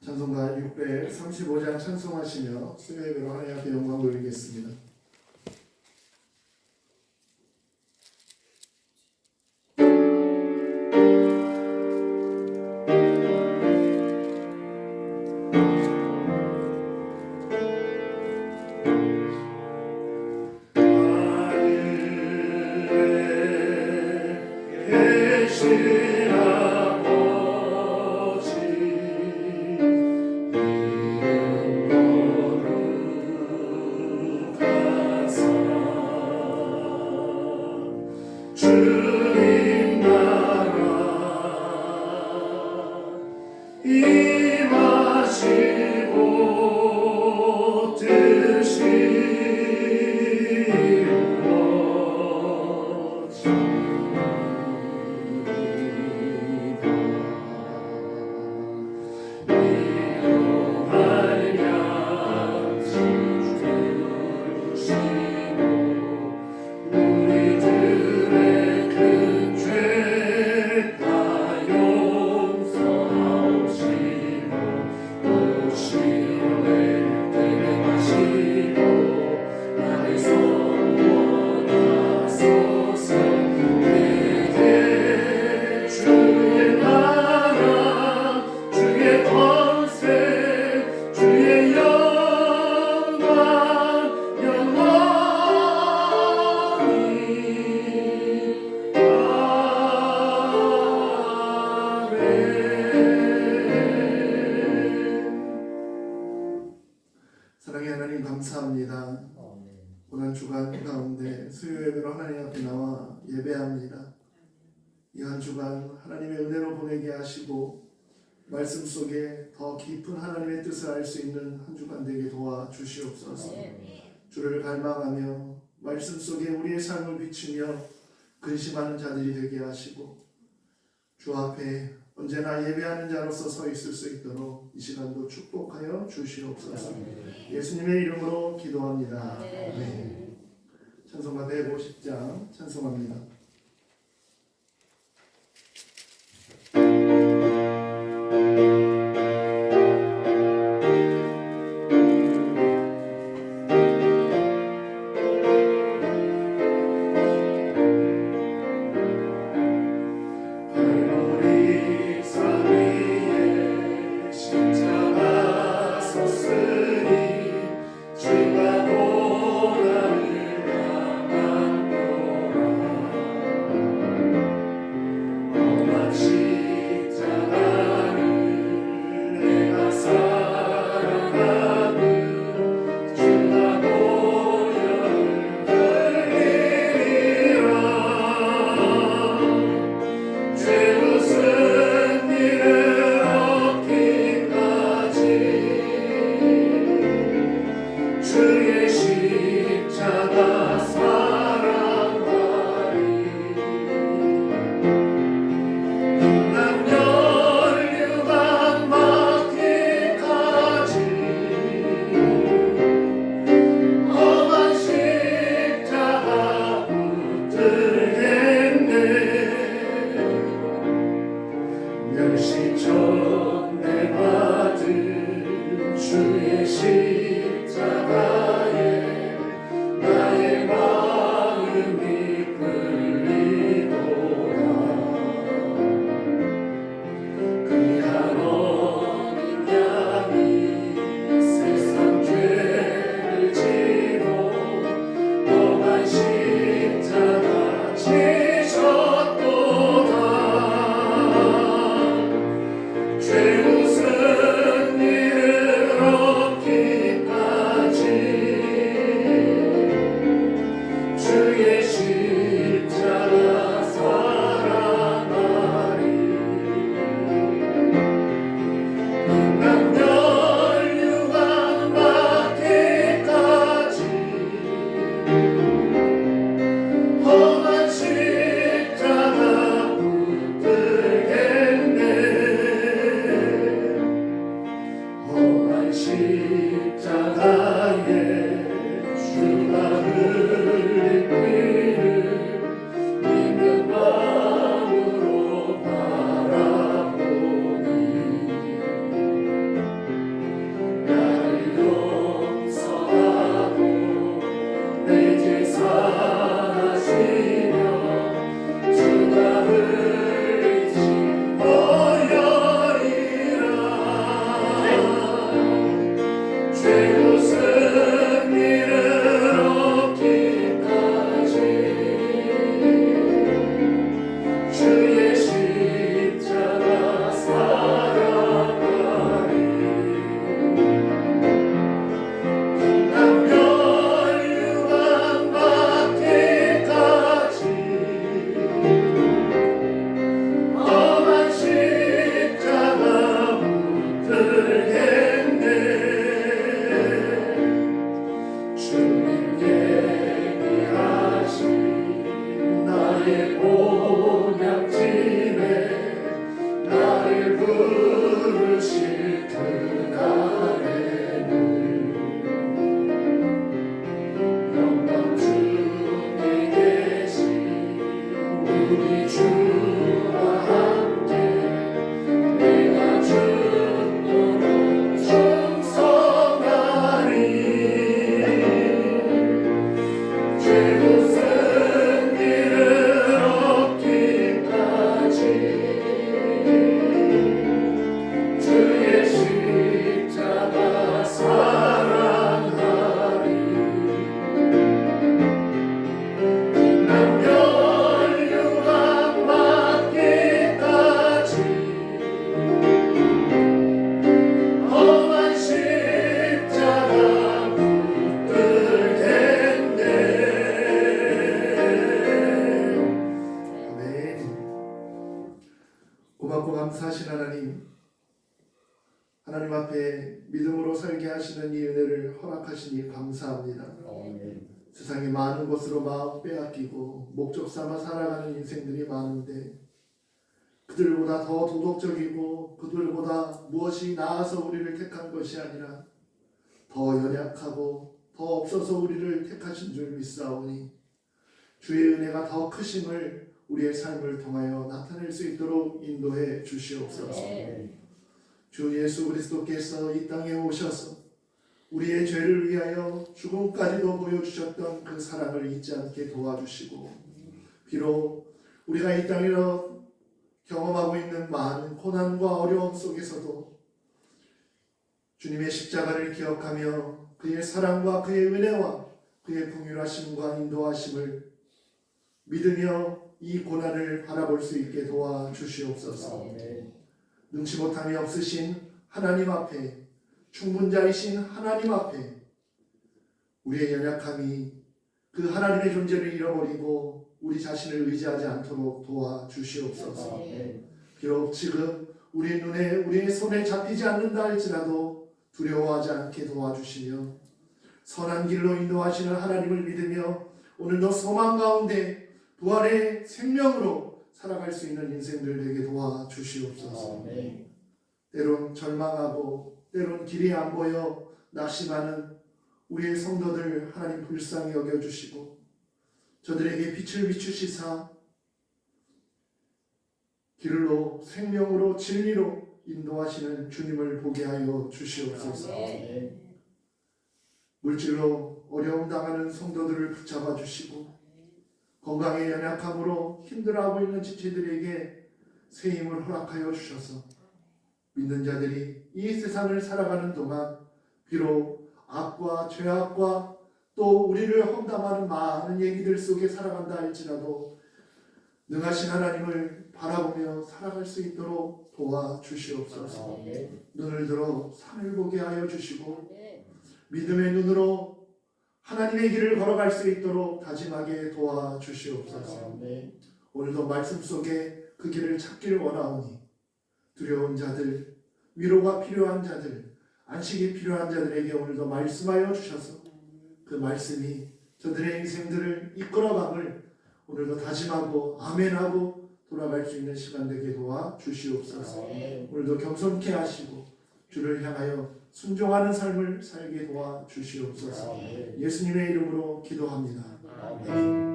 찬송가 635장 찬송하시며 수요예배로 하나님 앞에 영광 올리겠습니다. 사랑의 하나님 감사합니다. 오늘 주간 가운데 수요예배로 하나님 앞에 나와 예배합니다. 이 한 주간 하나님의 은혜로 보내게 하시고 말씀 속에 더 깊은 하나님의 뜻을 알 수 있는 한 주간 되게 도와주시옵소서. 주를 갈망하며 말씀 속에 우리의 삶을 비추며 근심하는 자들이 되게 하시고 주 앞에 언제나 예배하는 자로서 서 있을 수 있도록 이 시간도 축복하여 주시옵소서. 예수님의 이름으로 기도합니다. 아멘. 찬송가 150장 찬송합니다. 주가 보라를 감한 보라 앞에 믿음으로 살게 하시는 이 은혜를 허락하시니 감사합니다. 세상에 많은 것으로 마음 빼앗기고 목적 삼아 살아가는 인생들이 많은데 그들보다 더 도덕적이고 그들보다 무엇이 나아서 우리를 택한 것이 아니라 더 연약하고 더 없어서 우리를 택하신 줄 믿사오니 주의 은혜가 더 크심을 우리의 삶을 통하여 나타낼 수 있도록 인도해 주시옵소서. 주 예수 그리스도께서 이 땅에 오셔서 우리의 죄를 위하여 죽음까지도 보여주셨던 그 사랑을 잊지 않게 도와주시고 비록 우리가 이 땅에서 경험하고 있는 많은 고난과 어려움 속에서도 주님의 십자가를 기억하며 그의 사랑과 그의 은혜와 그의 풍요하심과 인도하심을 믿으며 이 고난을 바라볼 수 있게 도와주시옵소서. 능치 못함이 없으신 하나님 앞에 충분자이신 하나님 앞에 우리의 연약함이 그 하나님의 존재를 잃어버리고 우리 자신을 의지하지 않도록 도와주시옵소서. 비록 지금 우리의 눈에 우리의 손에 잡히지 않는다 할지라도 두려워하지 않게 도와주시며 선한 길로 인도하시는 하나님을 믿으며 오늘도 소망 가운데 부활의 생명으로 살아갈 수 있는 인생들 되게 도와주시옵소서. 때론 절망하고 때론 길이 안 보여 낙심하는 우리의 성도들 하나님 불쌍히 여겨주시고 저들에게 빛을 비추시사 길로 생명으로 진리로 인도하시는 주님을 보게 하여 주시옵소서. 물질로 어려움 당하는 성도들을 붙잡아 주시고 건강의 연약함으로 힘들어하고 있는 지체들에게 새 힘을 허락하여 주셔서 믿는 자들이 이 세상을 살아가는 동안 비록 악과 죄악과 또 우리를 험담하는 많은 얘기들 속에 살아간다 할지라도 능하신 하나님을 바라보며 살아갈 수 있도록 도와주시옵소서. 눈을 들어 산을 보게 하여 주시고 믿음의 눈으로 하나님의 길을 걸어갈 수 있도록 다짐하게 도와주시옵소서. 오늘도 말씀 속에 그 길을 찾기를 원하오니 두려운 자들, 위로가 필요한 자들, 안식이 필요한 자들에게 오늘도 말씀하여 주셔서 그 말씀이 저들의 인생들을 이끌어감을 오늘도 다짐하고 아멘하고 돌아갈 수 있는 시간 되게 도와주시옵소서. 오늘도 겸손케 하시고 주를 향하여 순종하는 삶을 살게 도와주시옵소서. 예수님의 이름으로 기도합니다. 아멘.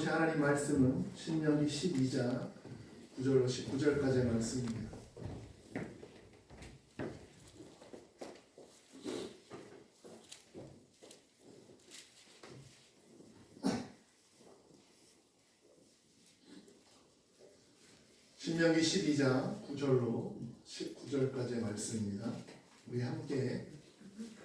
하나님 말씀은 신명기 12장 9절로 19절까지의 말씀입니다. 신명기 12장 9절로 19절까지의 말씀입니다. 우리 함께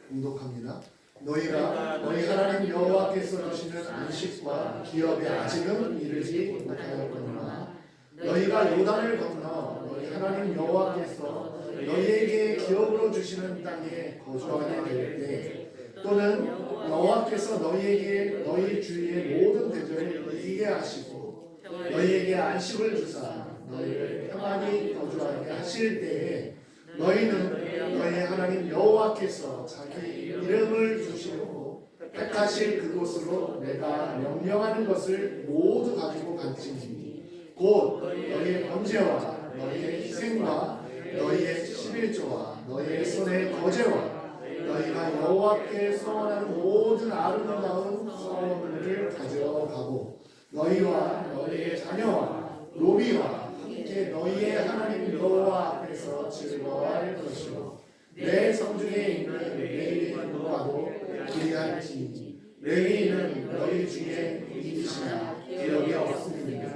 봉독합니다. 너희가 너희 하나님 여호와께서 주시는 안식과 기업에 아직은 이르지 못하였거니와 너희가 요단을 건너 너희 하나님 여호와께서 너희에게 기업으로 주시는 땅에 거주하게 될 때 또는 여호와께서 너희에게 너희 주위의 모든 대적을 이기게 하시고 너희에게 안식을 주사 너희를 평안히 거주하게 하실 때에 너희는 너희 하나님 여호와께서 자기 이름을 주시고 택하실 그곳으로 내가 명령하는 것을 모두 가지고 갈지니 곧 너희의 번제와 너희의 희생과 너희의 11조와 너희의 손의 거제와 너희가 여호와께 소원하는 모든 아름다운 소원을 가져가고 너희와 너희의 자녀와 노비와 함께 너희의 하나님 여호와 앞에서 즐거워할 것이요 내 성중에 있는 레위인과도 그리할지니 레위인은 너희 중에 이기시나 기억이 없습니다.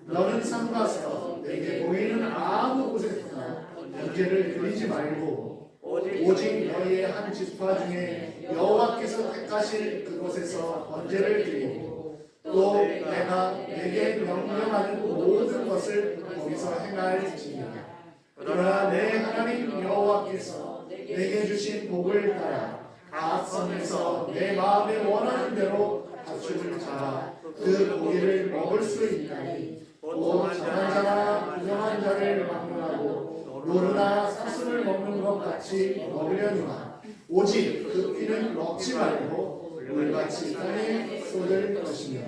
너는 삼가서 내게 보이는 아무 곳에서나 번제를 드리지 말고 오직 너희의 한 지파 중에 여호와께서 택하실 그곳에서 번제를 드리고 또 내가 내게 명령하는 모든 것을 거기서 행할지니라. 그러나 내 하나님 여호와께서 내게 주신 복을 따라 갓성에서 내 마음에 원하는 대로 가축을 잡아 그 고기를 먹을 수 있나니 곧 장한 자나 부정한 자를 막론하고 노루나 사슴을 먹는 것 같이 먹으려니와 오직 그 피는 먹지 말고 물같이 땅에 쏟을 것이며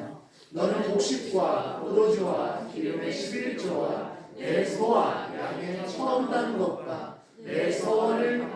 너는 곡식과 포도주와 기름의 11조와 내 소와 양의 처음 난 것과 내 서원을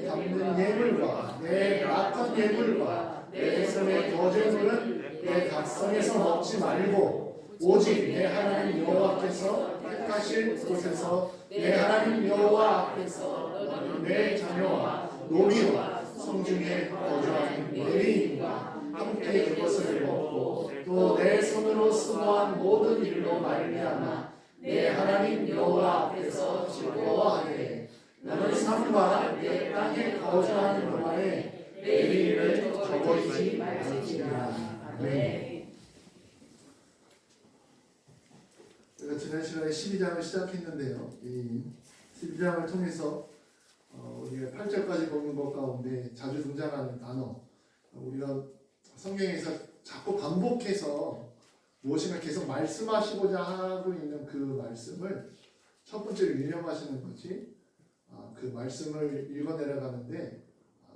담는 예물과 내 낙한 예물과 내 손의 거제물은 내 각성에서 먹지 말고 오직 내 하나님 여호와께서 택하실 곳에서 내 하나님 여호와 앞에서 너는 내 자녀와 노비와 성중에 거주하는 의인과 함께 그것을 먹고 또 내 손으로 수고한 모든 일로 말미암아 내 하나님 여호와 앞에서 즐거워하되 너는 삶과 내 땅에 거주하는 동안에 내 일을 저버리지 말지니라. 아멘. 제가 지난 시간에 12장을 시작했는데요. 이 12장을 통해서 우리가 8절까지 보는 것 가운데 자주 등장하는 단어, 우리가 성경에서 자꾸 반복해서 무엇인가 계속 말씀하시고자 하고 있는 그 말씀을 첫 번째로 유념하시는 것이 그 말씀을 읽어 내려가는데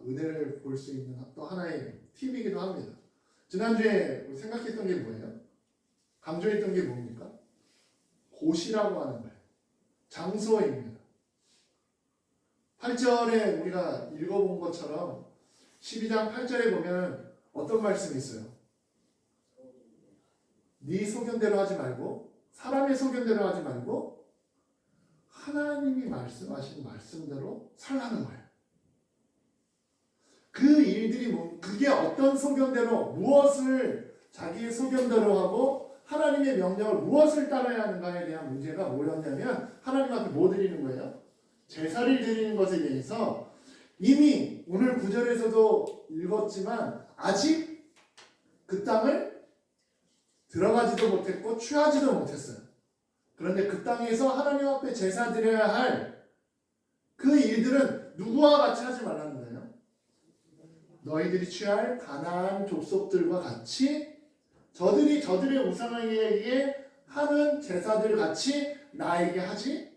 은혜를 볼 수 있는 또 하나의 팁이기도 합니다. 지난주에 생각했던 게 뭐예요? 강조했던 게 뭡니까? 곳이라고 하는 거예요. 장소입니다. 8절에 우리가 읽어본 것처럼 12장 8절에 보면 어떤 말씀이 있어요? 네 소견대로 하지 말고 사람의 소견대로 하지 말고 하나님이 말씀하신 말씀대로 살라는 거예요. 그 일들이 그게 어떤 소견대로 무엇을 자기의 소견대로 하고 하나님의 명령을 무엇을 따라야 하는가에 대한 문제가 뭐였냐면 하나님 앞에 뭐 드리는 거예요? 제사를 드리는 것에 대해서 이미 오늘 9절에서도 읽었지만 아직 그 땅을 들어가지도 못했고 취하지도 못했어요. 그런데 그 땅에서 하나님 앞에 제사 드려야 할 그 일들은 누구와 같이 하지 말라는 거예요? 너희들이 취할 가나안 족속들과 같이 저들의 우상에게 하는 제사들 같이 나에게 하지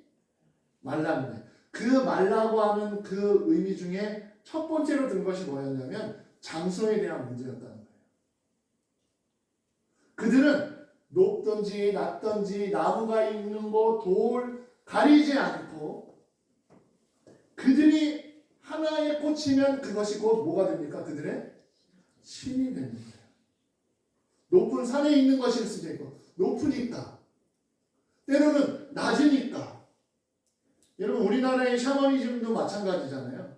말라는 거예요. 그 말라고 하는 그 의미 중에 첫 번째로 든 것이 뭐였냐면 장소에 대한 문제였다는 거예요. 그들은 높든지 낮든지 나무가 있는 곳, 돌 가리지 않고 그들이 하나에 꽂히면 그것이 곧 뭐가 됩니까? 그들의 신이 되는 거예요. 높은 산에 있는 것일 수도 있고 높으니까 때로는 낮으니까. 여러분 우리나라의 샤머니즘도 마찬가지잖아요.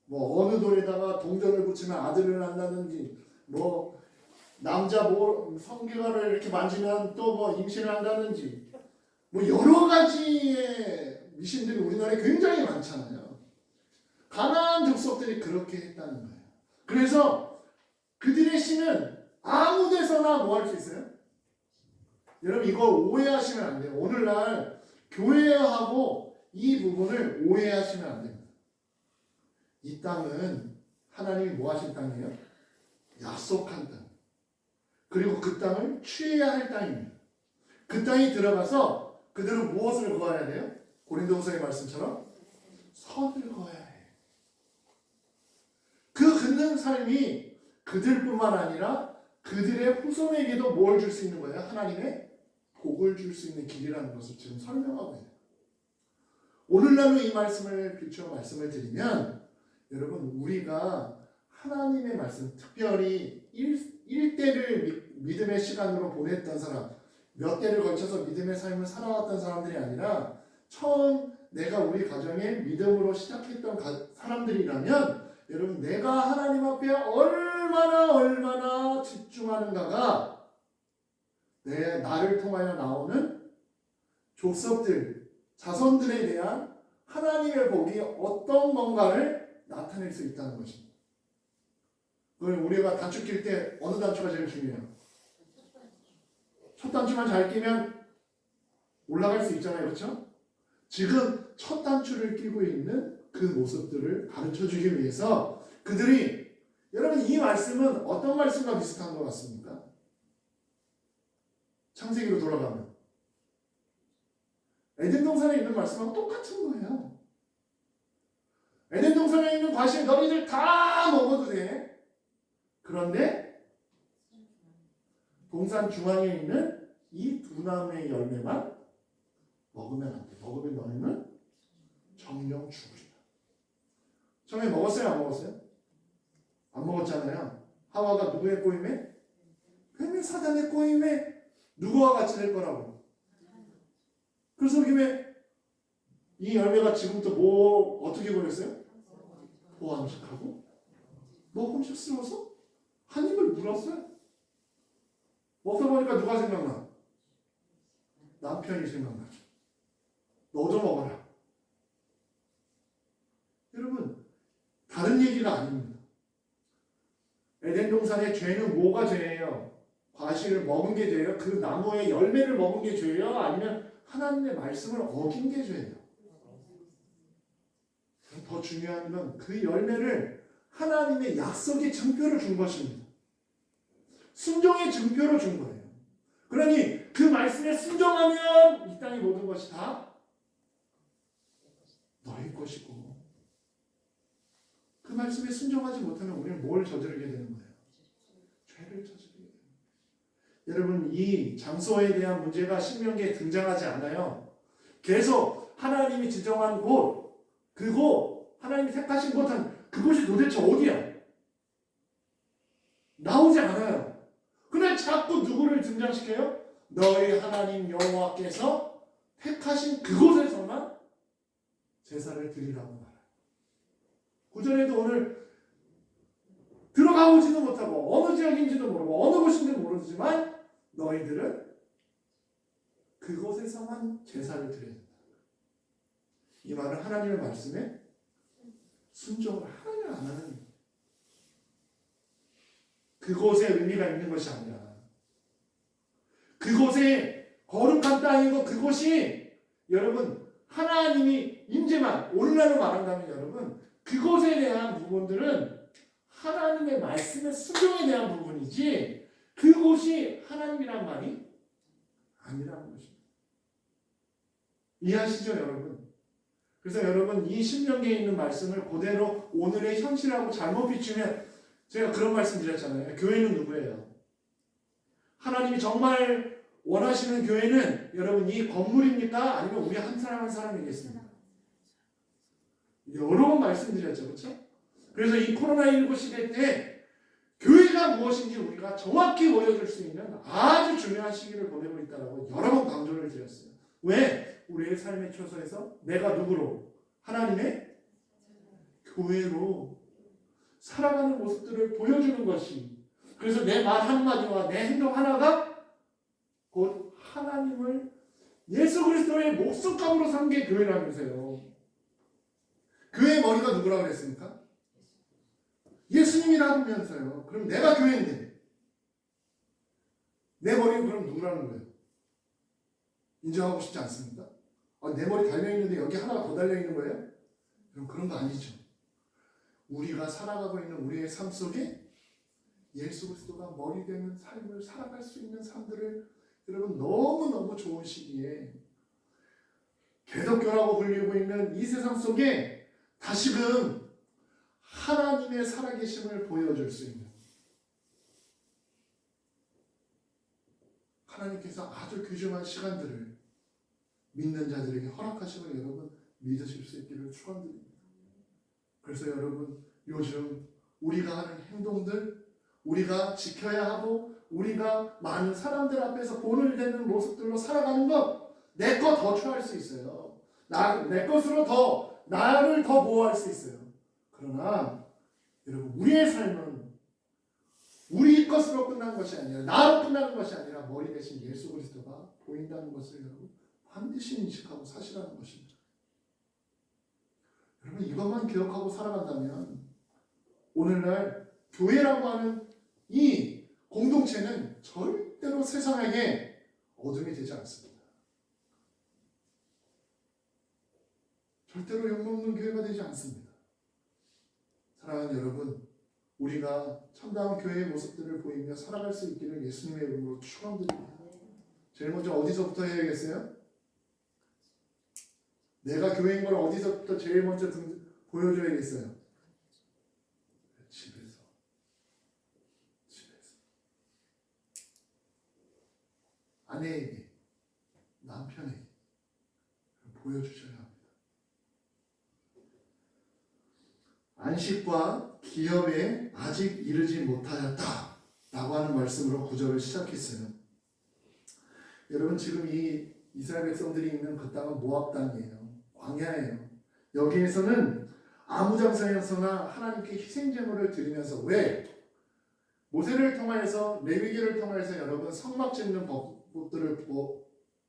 뭐 어느 돌에다가 동전을 붙이면 아들을 낳는다든지 뭐 남자 뭐 성기가를 이렇게 만지면 또 뭐 임신을 한다든지 뭐 여러 가지의 미신들이 우리나라에 굉장히 많잖아요. 가나안 족속들이 그렇게 했다는 거예요. 그래서 그들의 신은 아무 데서나 뭐 할 수 있어요? 여러분 이걸 오해하시면 안 돼요. 오늘날 교회하고 이 부분을 오해하시면 안 됩니다. 이 땅은 하나님이 뭐 하신 땅이에요? 약속한 땅. 그리고 그 땅을 취해야 할 땅입니다. 그 땅에 들어가서 그들은 무엇을 구해야 돼요? 고린도후서의 말씀처럼 선을 구해야 해요. 그 긋는 삶이 그들뿐만 아니라 그들의 후손에게도 뭘 줄 수 있는 거예요? 하나님의 복을 줄 수 있는 길이라는 것을 지금 설명하고 있어요. 오늘날로 이 말씀을 비추어 말씀을 드리면 여러분 우리가 하나님의 말씀 특별히 1대를 믿음의 시간으로 보냈던 사람 몇 대를 걸쳐서 믿음의 삶을 살아왔던 사람들이 아니라 처음 내가 우리 가정에 믿음으로 시작했던 사람들이라면 여러분 내가 하나님 앞에 얼마나 집중하는가가 나를 통하여 나오는 족속들, 자손들에 대한 하나님의 복이 어떤 건가를 나타낼 수 있다는 것입니다. 그럼 우리가 단추 낄 때 어느 단추가 제일 중요해요? 첫 단추만 잘 끼면 올라갈 수 있잖아요. 그렇죠? 지금 첫 단추를 끼고 있는 그 모습들을 가르쳐 주기 위해서 그들이 여러분 이 말씀은 어떤 말씀과 비슷한 것 같습니까? 창세기로 돌아가면 에덴 동산에 있는 말씀하고 똑같은 거예요. 에덴 동산에 있는 과실 너희들 다 먹어도 돼. 그런데 동산 중앙에 있는 이 두 나무의 열매만 먹으면 안 돼. 먹으면 너희는 정령 죽으리라. 처음에 먹었어요? 안 먹었어요? 안 먹었잖아요. 하와가 누구의 꼬임에? 뱀의 사단의 꼬임에 누구와 같이 될 거라고. 그래서 김에 이 열매가 지금부터 뭐 어떻게 보냈어요? 보암식하고 먹음직스러워서 한 입을 물었어요. 먹다 보니까 누가 생각나? 남편이 생각나죠. 너도 먹어라. 여러분 다른 얘기가 아닙니다. 에덴 동산의 죄는 뭐가 죄예요? 과실을 먹은 게 죄예요? 그 나무의 열매를 먹은 게 죄예요? 아니면 하나님의 말씀을 어긴 게 죄예요? 더 중요한 건 그 열매를 하나님의 약속의 증표를 준 것입니다. 순종의 증표를 준 거예요. 그러니 그 말씀에 순종하면 이 땅의 모든 것이 다 너희 것이고, 그 말씀에 순종하지 못하면 우리는 뭘 저지르게 되는 거예요? 죄를 저지르게 되는 거예요. 여러분 이 장소에 대한 문제가 신명기에 등장하지 않아요. 계속 하나님이 지정한 곳, 그곳, 하나님이 택하신 곳은 그곳이 도대체 어디야? 나오지 않아요. 그냥 자꾸 누구를 등장시켜요? 너희 하나님 여호와께서 택하신 그곳에서만 제사를 드리라고 말해요. 구절에도 오늘 들어가 보지도 못하고 어느 지역인지도 모르고 어느 곳인지도 모르지만 너희들은 그곳에서만 제사를 드려야 된다. 이 말은 하나님의 말씀에 순종을 하느냐 안 하느냐, 그곳에 의미가 있는 것이 아니라 그곳에 거룩한 땅이고 그곳이 여러분 하나님이 임재만, 오늘날로 말한다면 여러분 그곳에 대한 부분들은 하나님의 말씀의 순종에 대한 부분이지 그곳이 하나님이란 말이 아니라는 것입니다. 이해하시죠 여러분? 그래서 여러분 이 신명기에 있는 말씀을 그대로 오늘의 현실하고 잘못 비추면, 제가 그런 말씀 드렸잖아요. 교회는 누구예요? 하나님이 정말 원하시는 교회는 여러분 이 건물입니까? 아니면 우리 한 사람 한 사람이겠습니까? 여러 번 말씀드렸죠. 그렇죠? 그래서 이 코로나19 시대 때 교회가 무엇인지 우리가 정확히 보여줄 수 있는 아주 중요한 시기를 보내고 있다고 여러 번 강조를 드렸어요. 왜? 우리의 삶의 초소에서 내가 누구로? 하나님의 교회로 살아가는 모습들을 보여주는 것이, 그래서 내 말 한마디와 내 행동 하나가 곧 하나님을 예수 그리스도의 목숨값으로 산 게 교회라면서요. 교회의 머리가 누구라고 그랬습니까? 예수님이라면서요. 그럼 내가 교회인데 내 머리는 그럼 누구라는 거예요? 인정하고 싶지 않습니까? 내 머리 달려있는데 여기 하나가 더 달려있는 거예요? 그럼 그런 거 아니죠. 우리가 살아가고 있는 우리의 삶 속에 예수 그리스도가 머리 되는 삶을 살아갈 수 있는 삶들을 여러분 너무너무 좋은 시기에 개독교라고 불리고 있는 이 세상 속에 다시금 하나님의 살아계심을 보여줄 수 있는, 하나님께서 아주 귀중한 시간들을 믿는 자들에게 허락하심을 여러분 믿으실 수 있기를 축원드립니다. 그래서 여러분 요즘 우리가 하는 행동들, 우리가 지켜야 하고 우리가 많은 사람들 앞에서 본을 내는 모습들로 살아가는 것, 내 것 더 취할 수 있어요. 내 것으로 더 나를 더 보호할 수 있어요. 그러나 여러분 우리의 삶은 우리 것으로 끝난 것이 아니라, 나로 끝나는 것이 아니라 머리 대신 예수 그리스도가 보인다는 것을 여러분 반드시 인식하고 사시라는 것입니다. 여러분 이것만 기억하고 살아간다면 오늘날 교회라고 하는 이 공동체는 절대로 세상에게 어둠이 되지 않습니다. 절대로 욕먹는 교회가 되지 않습니다. 사랑하는 여러분, 우리가 참다운 교회의 모습들을 보이며 살아갈 수 있기를 예수님의 이름으로 축원드립니다. 제일 먼저 어디서부터 해야겠어요? 내가 교회인 걸 어디서부터 제일 먼저 보여줘야겠어요? 집에서. 아내에게, 남편에게 보여주셔야 합니다. 안식과 기업에 아직 이르지 못하였다 라고 하는 말씀으로 구절을 시작했어요. 여러분, 지금 이 이스라엘 백성들이 있는 그 땅은 모압 땅이에요. 광야예요. 여기에서는 아무장사에서나 하나님께 희생제물을 드리면서, 왜? 모세를 통하여서, 레위기를 통하여서 여러분 성막 짓는 법들을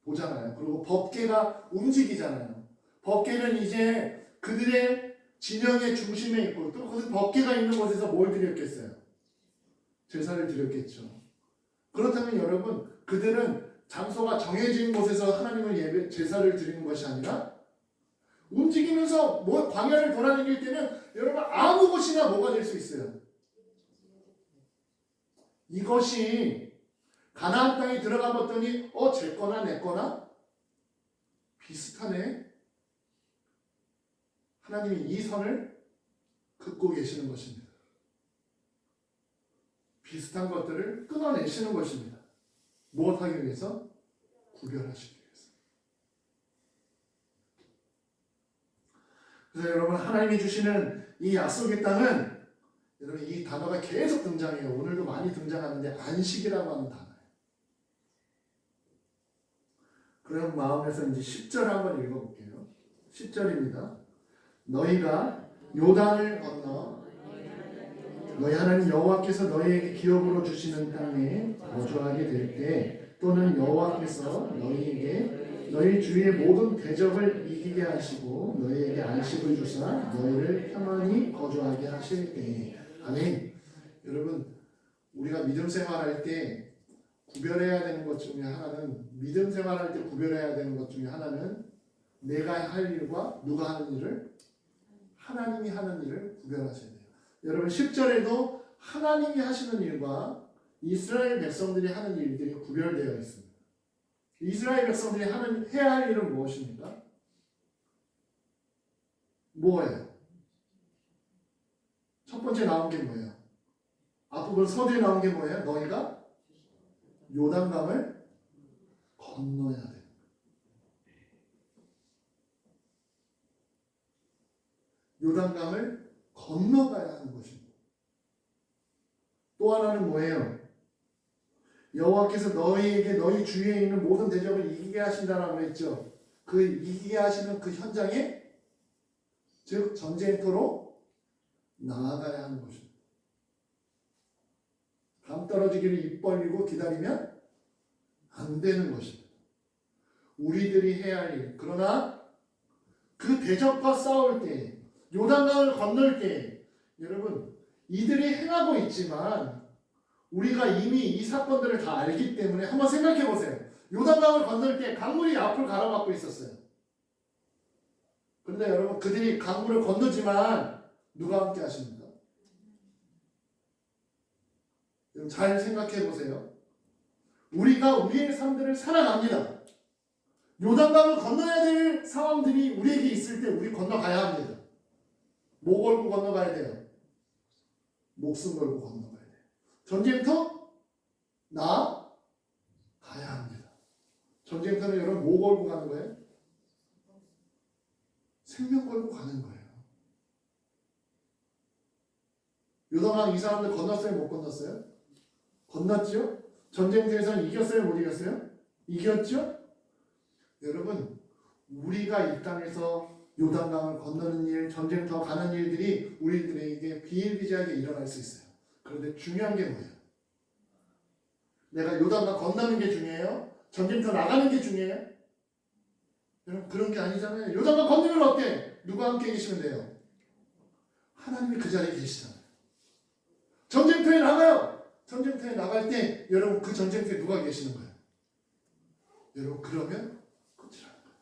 보잖아요. 그리고 법궤가 움직이잖아요. 법궤는 이제 그들의 진영의 중심에 있고, 또 그 법궤가 있는 곳에서 뭘 드렸겠어요? 제사를 드렸겠죠. 그렇다면 여러분, 그들은 장소가 정해진 곳에서 하나님을 제사를 드리는 것이 아니라 움직이면서 광야를 돌아다닐 때는 여러분 아무 곳이나 뭐가 될 수 있어요. 이것이 가나안 땅에 들어가 봤더니 제 거나 내 거나 비슷하네. 하나님이 이 선을 긋고 계시는 것입니다. 비슷한 것들을 끊어내시는 것입니다. 무엇하기 위해서? 구별하시기 위해서. 그래서 여러분, 하나님이 주시는 이 약속의 땅은, 여러분 이 단어가 계속 등장해요. 오늘도 많이 등장하는데 안식이라고 하는 단어예요. 그런 마음에서 이제 10절 한번 읽어볼게요. 10절입니다. 너희가 요단을 건너 너희 하나님 여호와께서 너희에게 기업으로 주시는 땅에 거주하게 될 때, 또는 여호와께서 너희에게 너희 주위의 모든 대적을 이기게 하시고 너희에게 안식을 주사 너희를 평안히 거주하게 하실 때에. 아멘. 여러분, 우리가 믿음 생활할 때 구별해야 되는 것 중에 하나는, 믿음 생활할 때 구별해야 되는 것 중에 하나는 내가 할 일과 누가 하는 일을, 하나님이 하는 일을 구별하셔야 돼요. 여러분 10절에도 하나님이 하시는 일과 이스라엘 백성들이 하는 일들이 구별되어 있습니다. 이스라엘 백성들이 해야 할 일은 무엇입니까? 뭐예요? 첫 번째 나온 게 뭐예요? 앞부분 서두에 나온 게 뭐예요? 너희가 요단강을 건너야 돼. 요단강을 건너가야 하는 것입니다. 또 하나는 뭐예요? 여호와께서 너희에게 너희 주위에 있는 모든 대적을 이기게 하신다라고 했죠. 그 이기게 하시는 그 현장에, 즉 전쟁터로 나아가야 하는 것입니다. 감 떨어지기를 입 벌리고 기다리면 안 되는 것입니다. 우리들이 해야 할 일. 그러나 그 대적과 싸울 때, 요단강을 건널 때, 여러분 이들이 행하고 있지만 우리가 이미 이 사건들을 다 알기 때문에 한번 생각해 보세요. 요단강을 건널 때 강물이 앞을 가로막고 있었어요. 그런데 여러분, 그들이 강물을 건너지만 누가 함께 하십니까? 잘 생각해 보세요. 우리가 우리의 삶들을 살아갑니다. 요단강을 건너야 될 상황들이 우리에게 있을 때 우리 건너가야 합니다. 뭐 걸고 건너가야 돼요? 목숨 걸고 건너가야 돼요. 전쟁터? 가야 합니다. 전쟁터는 여러분 뭐 걸고 가는 거예요? 생명 걸고 가는 거예요. 요단강 이 사람들 건넜어요? 못 건넜어요? 건넜죠? 전쟁터에서는 이겼어요? 못 이겼어요? 이겼죠? 여러분, 우리가 이 땅에서 요단강을 건너는 일, 전쟁터 가는 일들이 우리들에게 비일비재하게 일어날 수 있어요. 그런데 중요한 게 뭐예요? 내가 요단강 건너는 게 중요해요? 전쟁터 나가는 게 중요해요? 여러분, 그런 게 아니잖아요. 요단강 건너면 어때? 누가 함께 계시면 돼요? 하나님이 그 자리에 계시잖아요. 전쟁터에 나가요. 전쟁터에 나갈 때 여러분 그 전쟁터에 누가 계시는 거예요? 여러분, 그러면 끝이라는 거예요.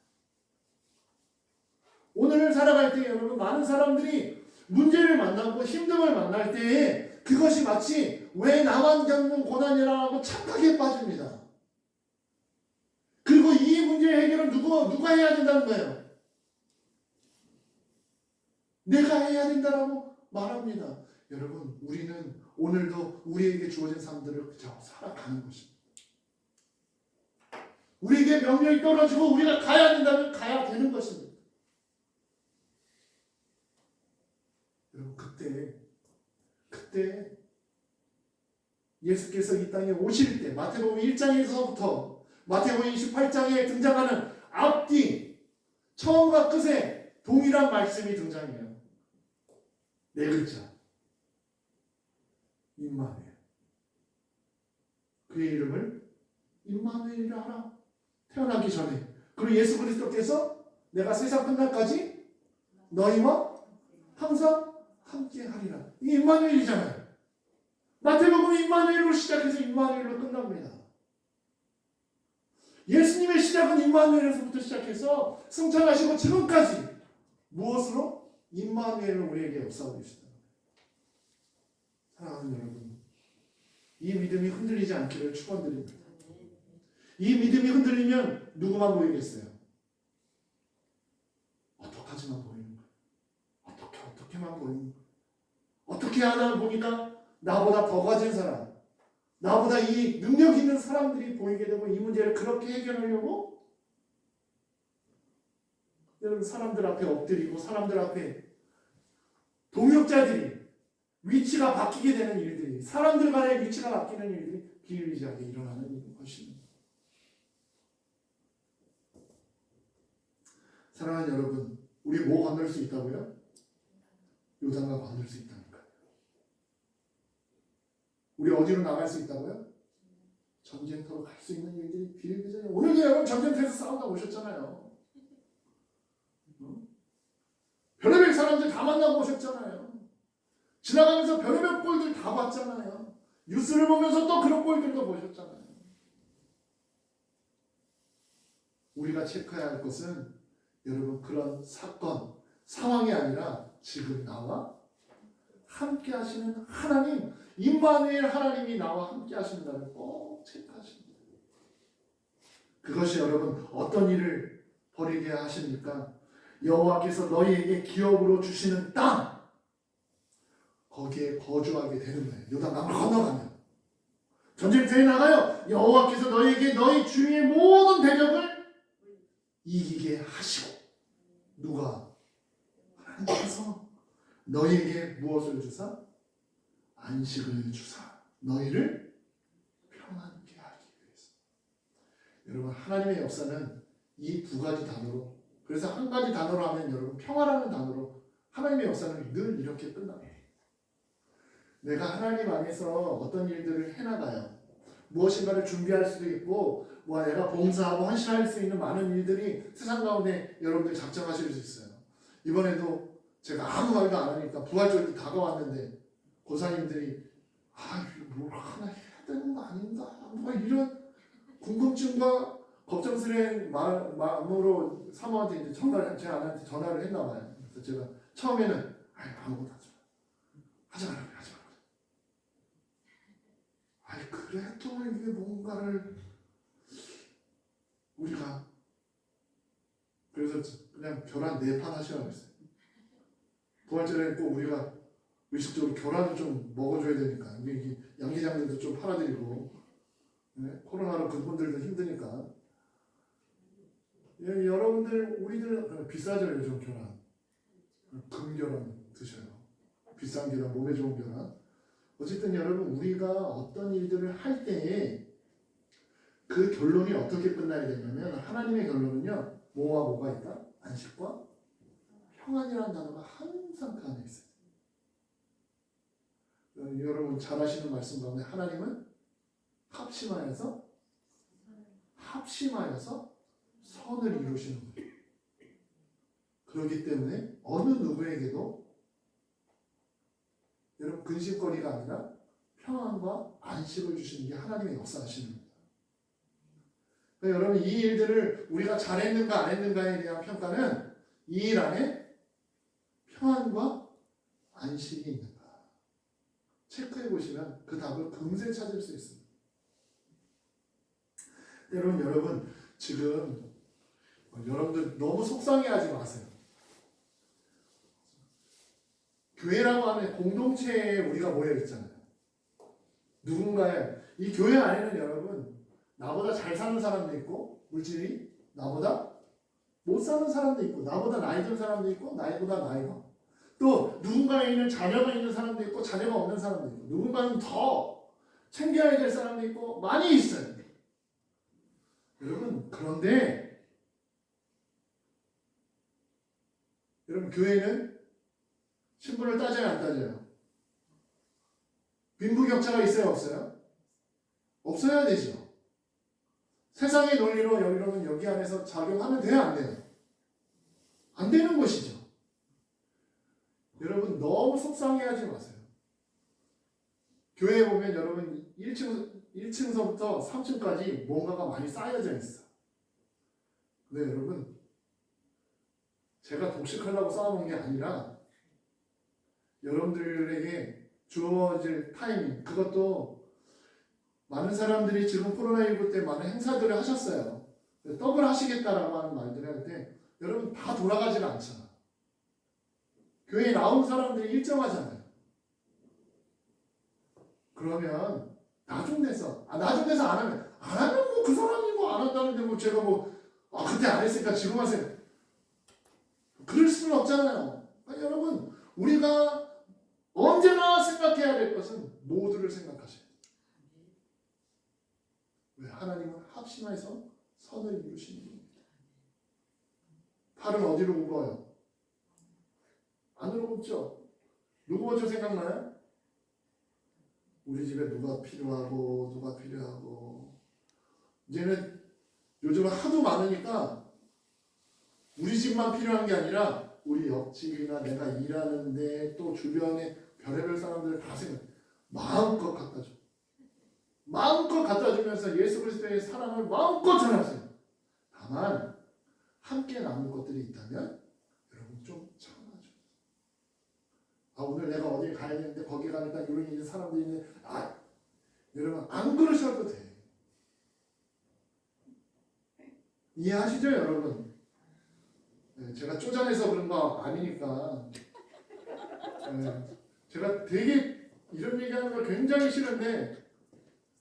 오늘을 살아갈 때 여러분, 많은 사람들이 문제를 만나고 힘듦을 만날 때에 그것이 마치 왜 나만 겪는 고난이라고 착각에 빠집니다. 그리고 이 문제의 해결은 누가 해야 된다는 거예요? 내가 해야 된다라고 말합니다. 여러분, 우리는 오늘도 우리에게 주어진 삶들을 그저 살아가는 것입니다. 우리에게 명령이 떨어지고 우리가 가야 된다면 가야 되는 것입니다. 여러분, 그때 예수께서 이 땅에 오실 때 마태복음 1장에서부터 마태복음 28장에 등장하는 앞뒤 처음과 끝에 동일한 말씀이 등장해요. 네 글자. 임마누엘. 그의 이름을 임마누엘이라 하라. 태어나기 전에. 그리고 예수 그리스도께서 내가 세상 끝날까지 너희와 항상 함께 하리라. 이게 임마누엘이잖아요. 마태복음은 임마누엘로 시작해서 임마누엘로 끝납니다. 예수님의 시작은 임마누엘에서부터 시작해서 승천하시고 지금까지 무엇으로? 임마누엘로 우리에게 역사하고 계시다. 사랑하는 여러분, 이 믿음이 흔들리지 않기를 축원드립니다. 이 믿음이 흔들리면 누구만 보이겠어요? 어떡하지만 보이는 거예요. 어떻게만 보이는 거예요. 어떻게 하나 보니까 나보다 더 가진 사람, 나보다 이 능력 있는 사람들이 보이게 되고 이 문제를 그렇게 해결하려고 여러분 사람들 앞에 엎드리고 사람들 앞에 동역자들이 위치가 바뀌게 되는 일들이 사람들 간의 위치가 바뀌는 일들이 비일비재하게 일어나는 것입니다. 사랑하는 여러분, 우리 뭐 건널 수 있다고요? 요단강 건널 수 있다니까요. 우리 어디로 나갈 수 있다고요? 전쟁터로 갈 수 있는 일들이 비일비재해요. 오늘도 여러분 전쟁터에서 싸우다 오셨잖아요. 별의별 사람들 다 만나고 오셨잖아요. 지나가면서 별의별 꼴들 다 봤잖아요. 뉴스를 보면서 또 그런 꼴들도 보셨잖아요. 우리가 체크해야 할 것은 여러분 그런 사건, 상황이 아니라 지금 나와 함께 하시는 하나님, 임마누엘 하나님이 나와 함께 하신다는 꼭 체크하십니다. 그것이 여러분 어떤 일을 벌이게 하십니까? 여호와께서 너희에게 기업으로 주시는 땅, 거기에 거주하게 되는 거예요. 요단강을 건너가면 전쟁터에 나가요. 여호와께서 너희에게 너희 주위의 모든 대적을 이기게 하시고 누가? 하나님께서 너희에게 무엇을 주사? 안식을 주사 너희를 평안케 하기 위해서. 여러분 하나님의 역사는 이 두 가지 단어로, 그래서 한 가지 단어로 하면 여러분 평화라는 단어로 하나님의 역사는 늘 이렇게 끝납니다. 내가 하나님 안에서 어떤 일들을 해나가요. 무엇인가를 준비할 수도 있고 내가 봉사하고 헌신할 수 있는 많은 일들이 세상 가운데 여러분들 작정하실 수 있어요. 이번에도 제가 아무 말도 안 하니까 부활절이 다가왔는데 고사님들이 뭘 하나 해야 되는 거 아닌가? 이런 궁금증과 걱정스러운 마음으로 사모한테 이제 제 아내한테 전화를 했나 봐요. 그래서 제가 처음에는 아무것도 하지 말아요. 그래도 이게 뭔가를 우리가 그래서 그냥 계란 4판 하시라고 했어요. 부활절에 꼭 우리가 의식적으로 계란을 좀 먹어줘야 되니까 이게 양계장들도 좀 팔아드리고 코로나로 그분들도 힘드니까 여러분들 우리들 비싸죠 요즘 계란. 금계란 드셔요. 비싼 계란, 몸에 좋은 계란. 어쨌든 여러분 우리가 어떤 일들을 할 때에 그 결론이 어떻게 끝나야 되냐면 하나님의 결론은요 뭐와 뭐가 있다? 안식과 평안이라는 단어가 항상 그 안에 있어요. 여러분 잘 아시는 말씀 가운데 하나님은 합심하여서 선을 이루시는 거예요. 그렇기 때문에 어느 누구에게도 여러분 근심거리가 아니라 평안과 안식을 주시는 게 하나님의 역사하시는 겁니다. 그러니까 여러분 이 일들을 우리가 잘했는가 안 했는가에 대한 평가는 이 일 안에 평안과 안식이 있는가? 체크해 보시면 그 답을 금세 찾을 수 있습니다. 여러분 지금 여러분들 너무 속상해하지 마세요. 교회라고 하는 공동체에 우리가 모여 있잖아요. 누군가의 이 교회 안에는 여러분 나보다 잘 사는 사람도 있고 물질이 나보다 못 사는 사람도 있고 나보다 나이 든 사람도 있고 나이보다 나이가 또 누군가에 있는 자녀가 있는 사람도 있고 자녀가 없는 사람도 있고 누군가는 더 챙겨야 될 사람도 있고 많이 있어요. 여러분 그런데 여러분 교회는 신분을 따져요 안 따져요? 빈부격차가 있어요 없어요? 없어야 되죠. 세상의 논리로 여기로는 여기 안에서 작용하면 돼요 안 돼요? 안 되는 것이죠. 여러분 너무 속상해하지 마세요. 교회에 보면 여러분 1층서부터 3층까지 뭔가가 많이 쌓여져 있어. 근데 여러분 제가 독식하려고 쌓아놓은 게 아니라 여러분들에게 주어질 타이밍 그것도 많은 사람들이 지금 코로나19 때 많은 행사들을 하셨어요. 떡을 하시겠다라고 하는 말들을 할 때 여러분 다 돌아가질 않잖아. 교회에 나온 사람들이 일정하잖아요. 그러면 나중돼서 안 하면 뭐 그 사람이 뭐 안 한다는데 뭐 제가 그때 안 했으니까 지금 하세요. 그럴 수는 없잖아요. 아니, 여러분 우리가 언제나 생각해야 될 것은 모두를 생각하셔야 돼요. 왜? 하나님은 합심해서 선을 이루시는 겁니다. 팔은 어디로 굽어요? 안으로 굽죠. 누구 먼저 생각나요? 우리 집에 누가 필요하고 이제는 요즘은 하도 많으니까 우리 집만 필요한 게 아니라 우리 옆집이나 내가 일하는데 또 주변에 별의별 사람들 다 마음껏 갖다 줘. 마음껏 갖다 주면서 예수 그리스도의 사랑을 마음껏 전하세요. 다만 함께 나눌 것들이 있다면 여러분 좀 참아줘. 오늘 내가 어디 가야 되는데 거기 가니까 이런 있는 사람들이 있는데 여러분 안 그러셔도 돼. 이해하시죠 여러분? 네, 제가 쪼잔해서 그런 거 아니니까 제가 되게 이런 얘기하는 걸 굉장히 싫은데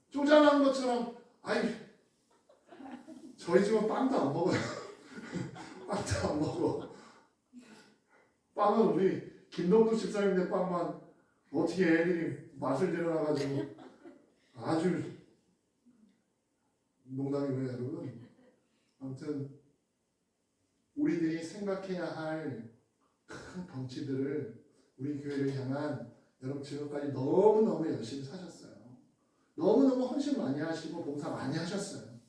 쪼잔한 것처럼 저희 집은 빵도 안 먹어요. 빵도 안 먹어. 빵은 우리 김동두 집사님네 빵만 어떻게 애들이 맛을 들여놔가지고 아주 농담이고요 여러분. 아무튼 우리들이 생각해야 할 큰 덩치들을 우리 교회를 향한 여러분 지금까지 너무너무 열심히 사셨어요. 너무너무 헌신 많이 하시고 봉사 많이 하셨어요.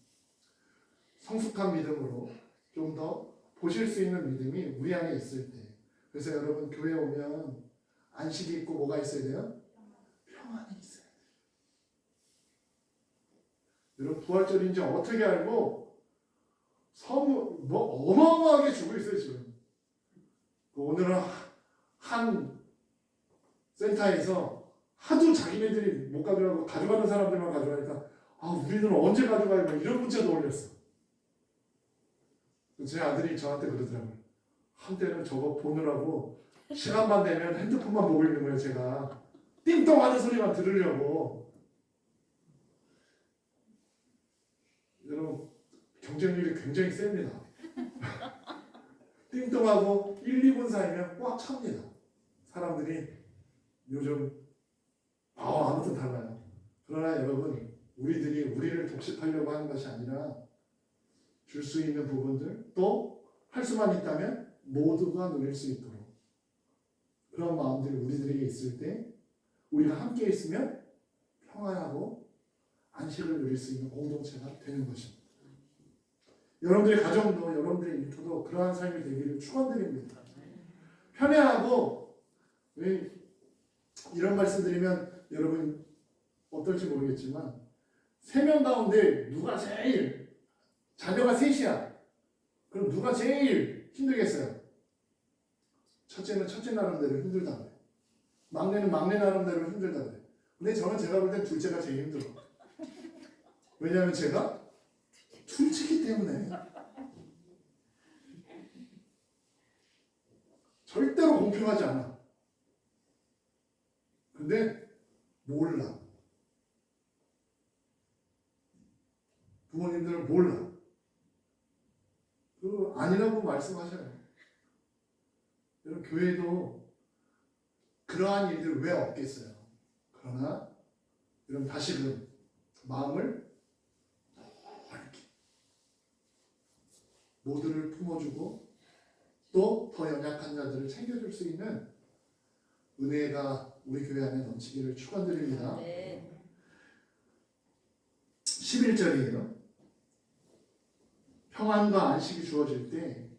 성숙한 믿음으로 좀 더 보실 수 있는 믿음이 우리 안에 있을 때 그래서 여러분 교회 오면 안식이 있고 뭐가 있어야 돼요? 평안이 있어야 돼요. 여러분 부활절인지 어떻게 알고 어마어마하게 주고 있어요 지금. 오늘은 한 센터에서 하도 자기네들이 못 가져가고 가져가는 사람들만 가져가니까 우리는 언제 가져가요? 이런 문자도 올렸어. 제 아들이 저한테 그러더라고요. 한때는 저거 보느라고 시간만 되면 핸드폰만 보고 있는 거예요. 제가 띵동 하는 소리만 들으려고. 여러분 경쟁률이 굉장히 셉니다. 띵동하고 1, 2분 사이면 꽉 찹니다. 사람들이 요즘 아무튼 달라요. 그러나 여러분 우리들이 우리를 독식하려고 하는 것이 아니라 줄 수 있는 부분들 또 할 수만 있다면 모두가 누릴 수 있도록 그런 마음들이 우리들에게 있을 때 우리가 함께 있으면 평안하고 안식을 누릴 수 있는 공동체가 되는 것입니다. 여러분들의 가정도 여러분들의 일터도 그러한 삶이 되기를 축원드립니다. 편애하고 이런 말씀 드리면 여러분 어떨지 모르겠지만 3명 가운데 누가 제일 자녀가 셋이야. 그럼 누가 제일 힘들겠어요? 첫째는 첫째 나름대로 힘들다 그래요. 막내는 막내 나름대로 힘들다 그래. 근데 저는 제가 볼 땐 둘째가 제일 힘들어. 왜냐하면 제가 둘째기 때문에 절대로 공평하지 않아. 근데 몰라. 부모님들은 몰라. 그 아니라고 말씀하셔요. 여러분 교회도 그러한 일들 왜 없겠어요. 그러나 여러분 다시금 마음을 밝게 모두를 품어주고 또 더 연약한 자들을 챙겨줄 수 있는 은혜가 우리 교회 안에 넘치기를 축원드립니다. 11절이에요. 평안과 안식이 주어질 때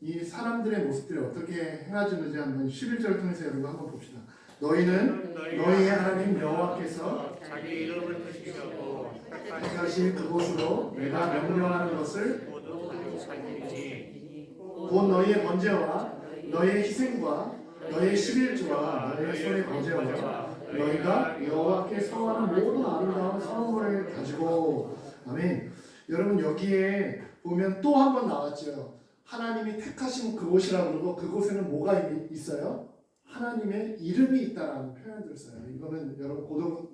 이 사람들의 모습들이 어떻게 행하지는지 한번 11절 통해서 여러분 한번 봅시다. 너희는 너희의 하나님 여호와께서 자기 이름을 뜻하고 택하신 그곳으로 내가 명령하는 것을 모두 살리지. 곧 너희의 번제와 너희의 희생과 너희의 11조와 너희의 손의 번제와 너희가 여호와께 성하는 모든 아름다운 성물을 가지고. 아멘. 여러분 여기에 보면 또 한 번 나왔죠. 하나님이 택하신 그곳이라고 그러고 그곳에는 뭐가 있어요? 하나님의 이름이 있다라는 표현들을 써요. 이거는 여러분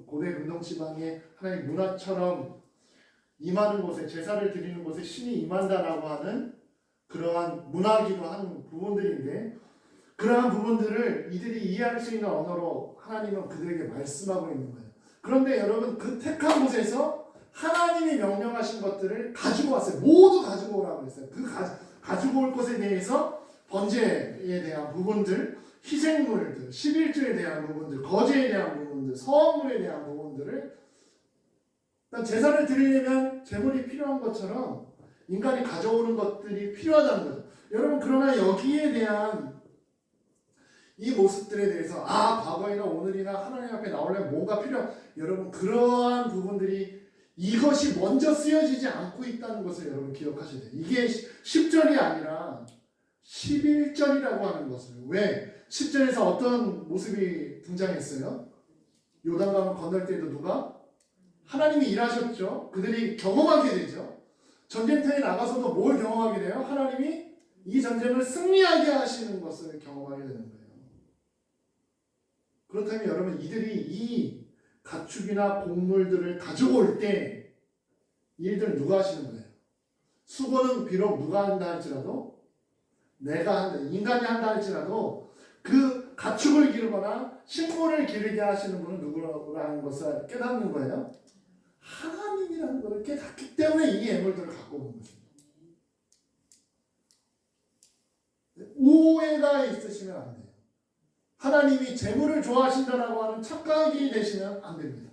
고대 근동지방의 하나님 문화처럼 임하는 곳에 제사를 드리는 곳에 신이 임한다라고 하는 그러한 문화기도 한 부분들인데 그러한 부분들을 이들이 이해할 수 있는 언어로 하나님은 그들에게 말씀하고 있는 거예요. 그런데 여러분 그 택한 곳에서 하나님이 명령하신 것들을 가지고 왔어요. 모두 가지고 오라고 했어요. 가지고 올 것에 대해서 번제에 대한 부분들, 희생물들, 11조에 대한 부분들, 거제에 대한 부분들, 서원물에 대한 부분들을 제사를 드리려면 제물이 필요한 것처럼 인간이 가져오는 것들이 필요하다는 거죠. 여러분 그러나 여기에 대한 이 모습들에 대해서 과거이나 오늘이나 하나님 앞에 나오려면 뭐가 여러분 그러한 부분들이 이것이 먼저 쓰여지지 않고 있다는 것을 여러분 기억하셔야 돼요. 이게 10절이 아니라 11절이라고 하는 것을. 왜? 10절에서 어떤 모습이 등장했어요? 요단강을 건널 때도 누가? 하나님이 일하셨죠. 그들이 경험하게 되죠. 전쟁터에 나가서도 뭘 경험하게 돼요? 하나님이 이 전쟁을 승리하게 하시는 것을 경험하게 되는 거예요. 그렇다면 여러분 이들이 이 가축이나 곡물들을 가지고 올 때 이 일들은 누가 하시는 거예요? 수고는 비록 누가 한다 할지라도 내가 한다, 인간이 한다 할지라도 그 가축을 기르거나 식물을 기르게 하시는 분은 누구라는 것을 깨닫는 거예요. 하나님이라는 것을 깨닫기 때문에 이 예물들을 갖고 오는 것입니다. 오해가 있으시면 안 돼요. 하나님이 재물을 좋아하신다라고 하는 착각이 되시면 안 됩니다.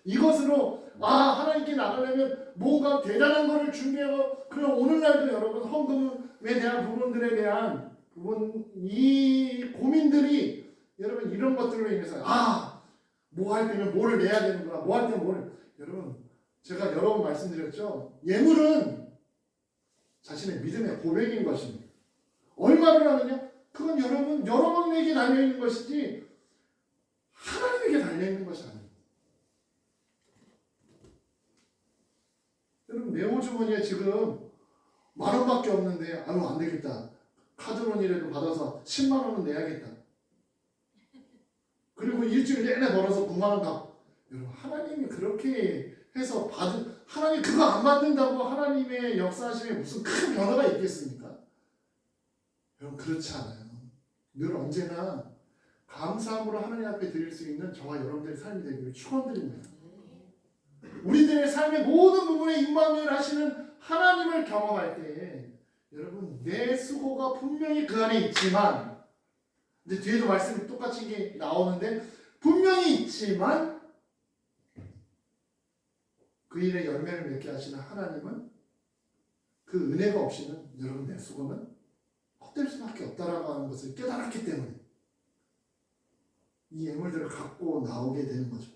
이것으로 하나님께 나가려면 뭔가 대단한 것을 준비하고 그럼 오늘날도 여러분 헌금에 대한 부분들에 대한 이 고민들이 여러분 이런 것들로 인해서 뭐 할 때는 뭐를 내야 되는구나 뭐 할 때는 뭐를 여러분 제가 여러 번 말씀드렸죠. 예물은 자신의 믿음의 고백인 것입니다. 얼마를 하느냐? 그건 여러분 여러분에게 달려있는 것이지 하나님에게 달려있는 것이 아닙니다. 여러분 네오주머니에 지금 10,000원밖에 없는데 안 되겠다. 카드론이라도 받아서 100,000원은 내야겠다. 그리고 일주일 내내 벌어서 90,000원 갚고. 여러분 하나님이 그렇게 해서 하나님 그거 안 받는다고 하나님의 역사하심에 무슨 큰 변화가 있겠습니까? 여러분 그렇지 않아요. 늘 언제나 감사함으로 하나님 앞에 드릴 수 있는 저와 여러분들의 삶이 되기를 축원드립니다. 우리들의 삶의 모든 부분에 임방을 하시는 하나님을 경험할 때 여러분 내 수고가 분명히 그 안에 있지만 이제 뒤에도 말씀이 똑같이 이게 나오는데 분명히 있지만 그 일에 열매를 맺게 하시는 하나님은 그 은혜가 없이는 여러분 내 수고는 헛될 수밖에 없다라고 하는 것을 깨달았기 때문에 이 예물들을 갖고 나오게 되는 거죠.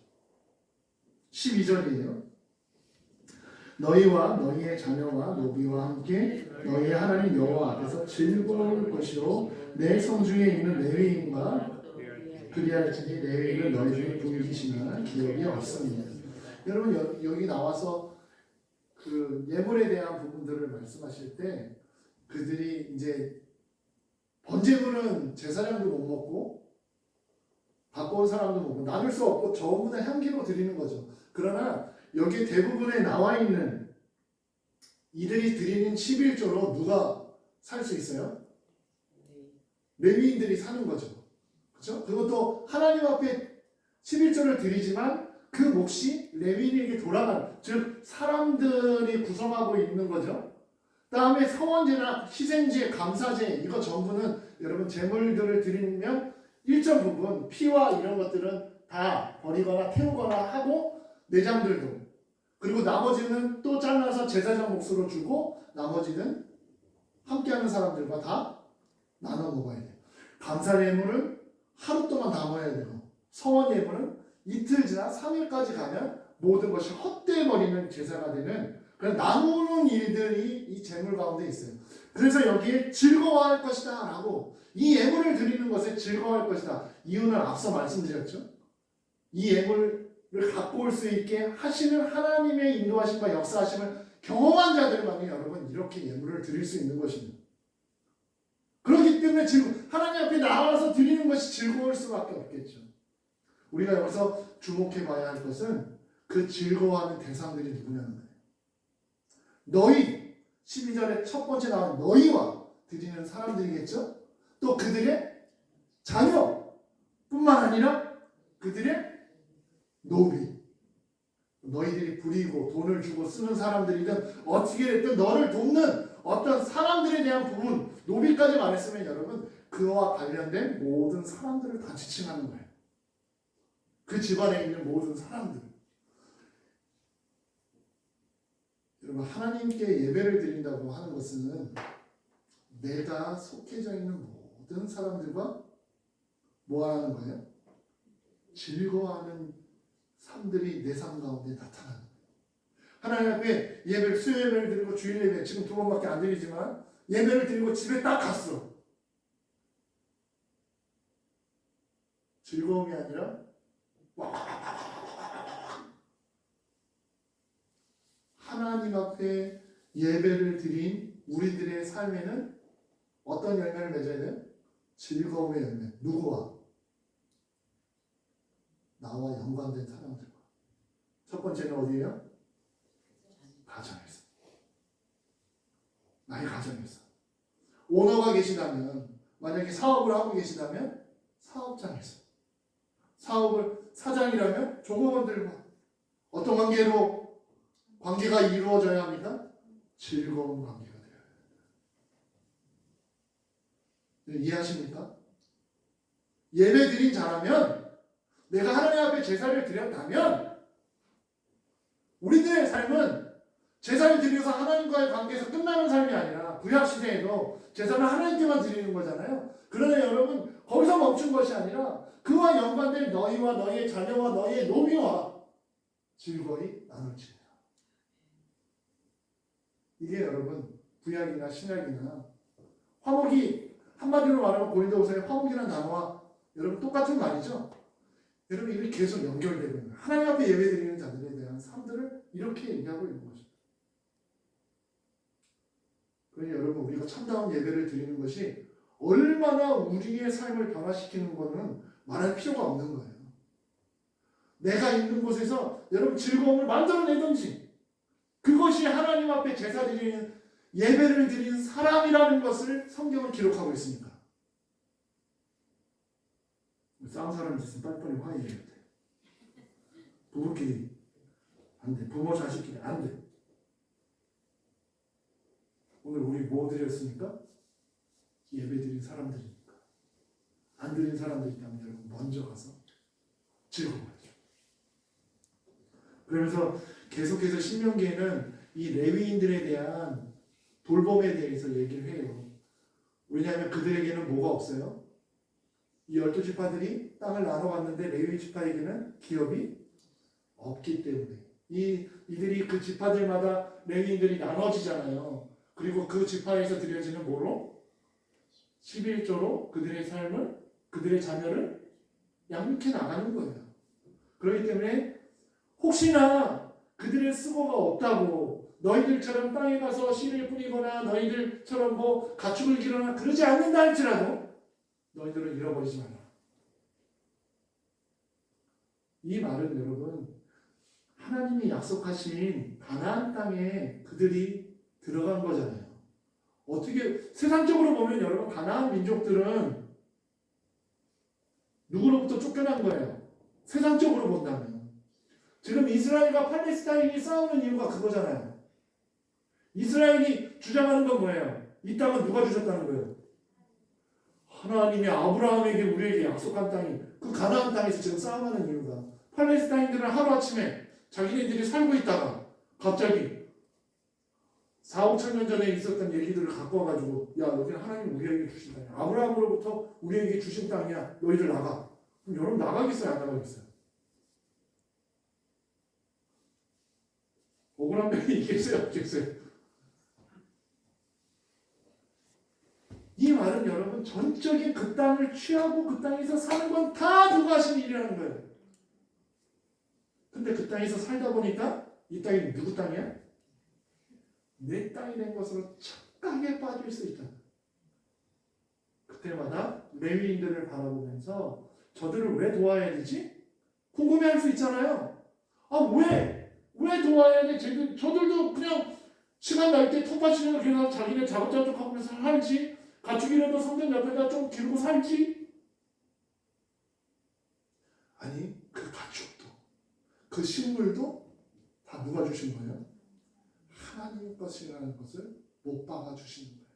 12절이에요. 너희와 너희의 자녀와 노비와 함께 너희의 하나님 여호와 앞에서 즐거울 것이요 내 성중에 있는 레위인과 그리할지니 레위인은 너희 중에 굶기시면 기업이 없습니다. 여러분 여기 나와서 그 예물에 대한 부분들을 말씀하실 때 그들이 이제 번제물은 제사장도 못 먹고 갖고 온 사람도 못 먹고 나눌 수 없고 전부 다 향기로 드리는 거죠. 그러나 여기 대부분에 나와 있는 이들이 드리는 11조로 누가 살 수 있어요? 레위인들이 사는 거죠. 그렇죠? 그것도 하나님 앞에 11조를 드리지만 그 몫이 레위인에게 돌아가는, 즉 사람들이 구성하고 있는 거죠. 다음에 서원제나 희생제, 감사제 이거 전부는 여러분 제물들을 드리면 일정 부분 피와 이런 것들은 다 버리거나 태우거나 하고 내장들도, 그리고 나머지는 또 잘라서 제사장 몫으로 주고 나머지는 함께하는 사람들과 다 나눠 먹어야 돼요. 감사 예물은 하루 동안 남아야 되고 서원 예물은 이틀 지나 3일까지 가면 모든 것이 헛되어버리는 제사가 되는 그런 나누는 일들이 이 제물 가운데 있어요. 그래서 여기에 즐거워할 것이다 라고, 이 예물을 드리는 것에 즐거워할 것이다. 이유는 앞서 말씀드렸죠. 이 예물을 갖고 올 수 있게 하시는 하나님의 인도하심과 역사하심을 경험한 자들만이 여러분 이렇게 예물을 드릴 수 있는 것입니다. 그렇기 때문에 하나님 앞에 나와서 드리는 것이 즐거울 수밖에 없겠죠. 우리가 여기서 주목해 봐야 할 것은 그 즐거워하는 대상들이 누구냐는 거예요. 너희, 12절에 첫 번째 나온 너희와 드리는 사람들이겠죠. 또 그들의 자녀뿐만 아니라 그들의 노비, 너희들이 부리고 돈을 주고 쓰는 사람들이든 어떻게 됐든 너를 돕는 어떤 사람들에 대한 부분, 노비까지 말했으면 여러분 그와 관련된 모든 사람들을 다 지칭하는 거예요. 그 집안에 있는 모든 사람들. 여러분 하나님께 예배를 드린다고 하는 것은 내가 속해져 있는 모든 사람들과 뭐 하는 거예요? 즐거워하는 삶들이 내 삶 가운데 나타나는 거예요. 하나님 앞에 예배를, 수요 예배를 드리고 주일 예배 지금 2번밖에 안 드리지만 예배를 드리고 집에 딱 갔어. 즐거움이 아니라 하나님 앞에 예배를 드린 우리들의 삶에는 어떤 열매를 맺어야 돼요? 즐거움의 열매. 누구와? 나와 연관된 사람들과. 첫 번째는 어디예요? 가정에서. 나의 가정에서. 오너가 계시다면, 만약에 사업을 하고 계시다면 사업장에서. 사업을 사장이라면 종업원들과 어떤 관계가 이루어져야 합니까? 즐거운 관계가 되어야 합니다. 이해하십니까? 예배 드린 자라면, 내가 하나님 앞에 제사를 드렸다면 우리들의 삶은 제사를 드려서 하나님과의 관계에서 끝나는 삶이 아니라 구약시대에도 제사를 하나님께만 드리는 거잖아요. 그러나 여러분 거기서 멈춘 것이 아니라 그와 연관된 너희와 너희의 자녀와 너희의 노비와 즐거이 나눌지니라. 이게 여러분 구약이나 신약이나 화목이, 한마디로 말하면 고린도후서의 화목이라는 단어와 여러분 똑같은 말이죠. 여러분 이게 계속 연결되고 있는, 하나님 앞에 예배드리는 자들에 대한 삶들을 이렇게 얘기하고 있는 것입니다. 그러니 여러분 우리가 참다운 예배를 드리는 것이 얼마나 우리의 삶을 변화시키는 것은 말할 필요가 없는 거예요. 내가 있는 곳에서 여러분 즐거움을 만들어내든지, 그것이 하나님 앞에 제사 드리는, 예배를 드리는 사람이라는 것을 성경은 기록하고 있습니다. 싸운 사람이 있으면 빨리빨리 화해해야 돼. 부부끼리 안 돼. 부모 자식끼리 안 돼. 오늘 우리 뭐 드렸습니까? 예배 드린 사람들이니까. 안 드린 사람들이 있다면 여러분 먼저 가서 즐거워하죠. 그러면서 계속해서 신명기에는 이 레위인들에 대한 돌봄에 대해서 얘기를 해요. 왜냐하면 그들에게는 뭐가 없어요? 이 12지파들이 땅을 나눠갔는데 레위 지파에게는 기업이 없기 때문에 이들이 그 지파들마다 레위인들이 나눠지잖아요. 그리고 그 지파에서 드려지는 뭐로? 11조로 그들의 삶을, 그들의 자녀를 양육해 나가는 거예요. 그렇기 때문에 혹시나 그들의 수고가 없다고 너희들처럼 땅에 가서 씨를 뿌리거나 너희들처럼 뭐 가축을 기르거나 그러지 않는다 할지라도 너희들은 잃어버리지 말라. 이 말은 여러분 하나님이 약속하신 가나안 땅에 그들이 들어간 거잖아요. 어떻게 세상적으로 보면 여러분 가나안 민족들은 누구로부터 쫓겨난 거예요? 세상적으로 본다면. 지금 이스라엘과 팔레스타인이 싸우는 이유가 그거잖아요. 이스라엘이 주장하는 건 뭐예요? 이 땅은 누가 주셨다는 거예요? 하나님이 아브라함에게 우리에게 약속한 땅이 그 가나안 땅에서 지금 싸움하는 이유가 팔레스타인들은 하루아침에 자기네들이 살고 있다가 갑자기 4, 5천 년 전에 있었던 얘기들을 갖고 와가지고 야 여기는 하나님 우리에게 주신 땅이야. 아브라함으로부터 우리에게 주신 땅이야. 너희들 나가. 그럼 여러분 나가겠어요? 안 나가겠어요? 억울한 면이 있겠어요? 없겠어요? 이 말은 여러분 전적인 그 땅을 취하고 그 땅에서 사는 건 다 누가 하신 일이라는 거예요. 근데 그 땅에서 살다 보니까 이 땅이 누구 땅이야? 내 땅이 된 것으로 착각에 빠질 수 있다. 그때마다 레위인들을 바라보면서 저들을 왜 도와야 되지? 궁금해할 수 있잖아요. 아 왜? 왜 도와야 돼? 저들도 그냥 시간 날 때 텃밭이나 그냥 자기네 자급자족하면서 살지. 가축이라도 성전 옆에다 좀 기르고 살지. 아니 그 가축도 그 식물도 다 누가 주신 거예요? 하나님 것이라는 것을 못 박아 주시는 거예요.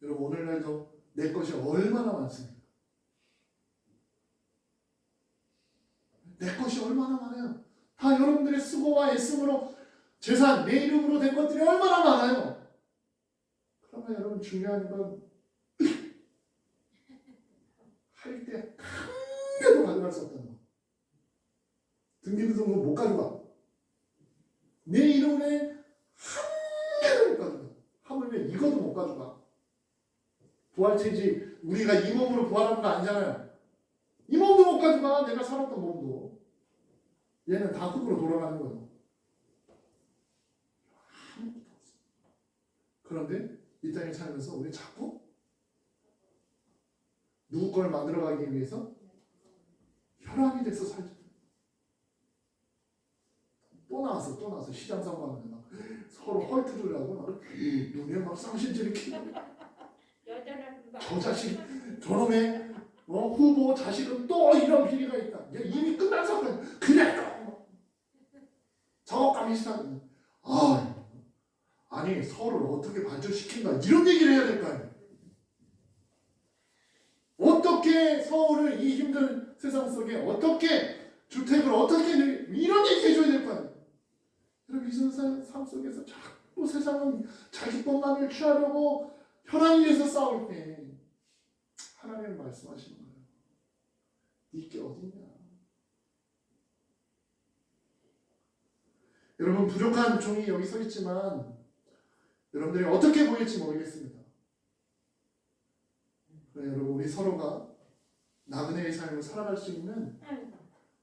여러분 오늘날도 내 것이 얼마나 많습니까? 내 것이 얼마나 많아요. 다 여러분들의 수고와 애씀으로 재산, 내 이름으로 된 것들이 얼마나 많아요. 그러면 여러분 중요한 건 할 때 한 개도 가져갈 수 없다는 거. 등기부 등본 못 가져가. 내 이름에 한 개도 못 가져가. 하물며 이것도 못 가져가. 부활체지 우리가 이 몸으로 부활하는 거 아니잖아요. 이 몸도 못 가져가. 내가 살았던 몸도. 얘는 다 흙으로 돌아가는 거예요. 아무것도 없어. 그런데 이 땅에 살면서 우리 자꾸 누구 걸 만들어가기 위해서 혈안이 돼서 살죠. 또 나와서 시장 상황에 막 서로 헐뜯으려 하고 막 눈에 막 쌍심질이 키고 저 자식 저놈의 후보 자식은 또 이런 비리가 있다. 이미 끝난 사건 그래 작업감이 시작은 아니 서로를 어떻게 발전시킨다 이런 얘기를 해야 될 거 아니에요. 어떻게 서울을 이 힘든 세상 속에 어떻게 주택을 어떻게 이런 얘기 해줘야 될 거 아니에요. 여러분 이 세상 속에서 자꾸 세상은 자기 것만을 취하려고 혈안을 위해서 싸울 때 하나님은 말씀하시는 거예요. 네게 어딨냐. 여러분 부족한 종이 여기 서 있지만 여러분들이 어떻게 보일지 모르겠습니다. 여러분 우리 서로가 나그네의 삶을 살아갈 수 있는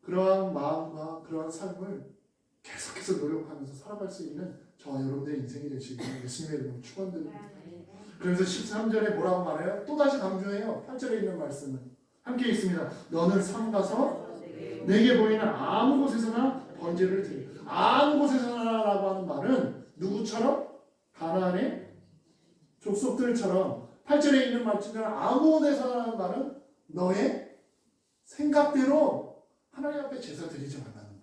그러한 마음과 그러한 삶을 계속해서 노력하면서 살아갈 수 있는 저와 여러분들의 인생이 되시길 예수님의 이름으로 축원드립니다. 그래서 13절에 뭐라고 말해요? 또다시 강조해요. 8절에 있는 말씀은 함께 있습니다. 너는 산 가서 내게 보이는 아무 곳에서나 번제를 드려. 아무 곳에서나라고 하는 말은 누구처럼? 가나안의 족속들처럼 8절에 있는 말씀처럼 아무 데서나라는 말은 너의 생각대로 하나님 앞에 제사 드리지 말라는 거예요.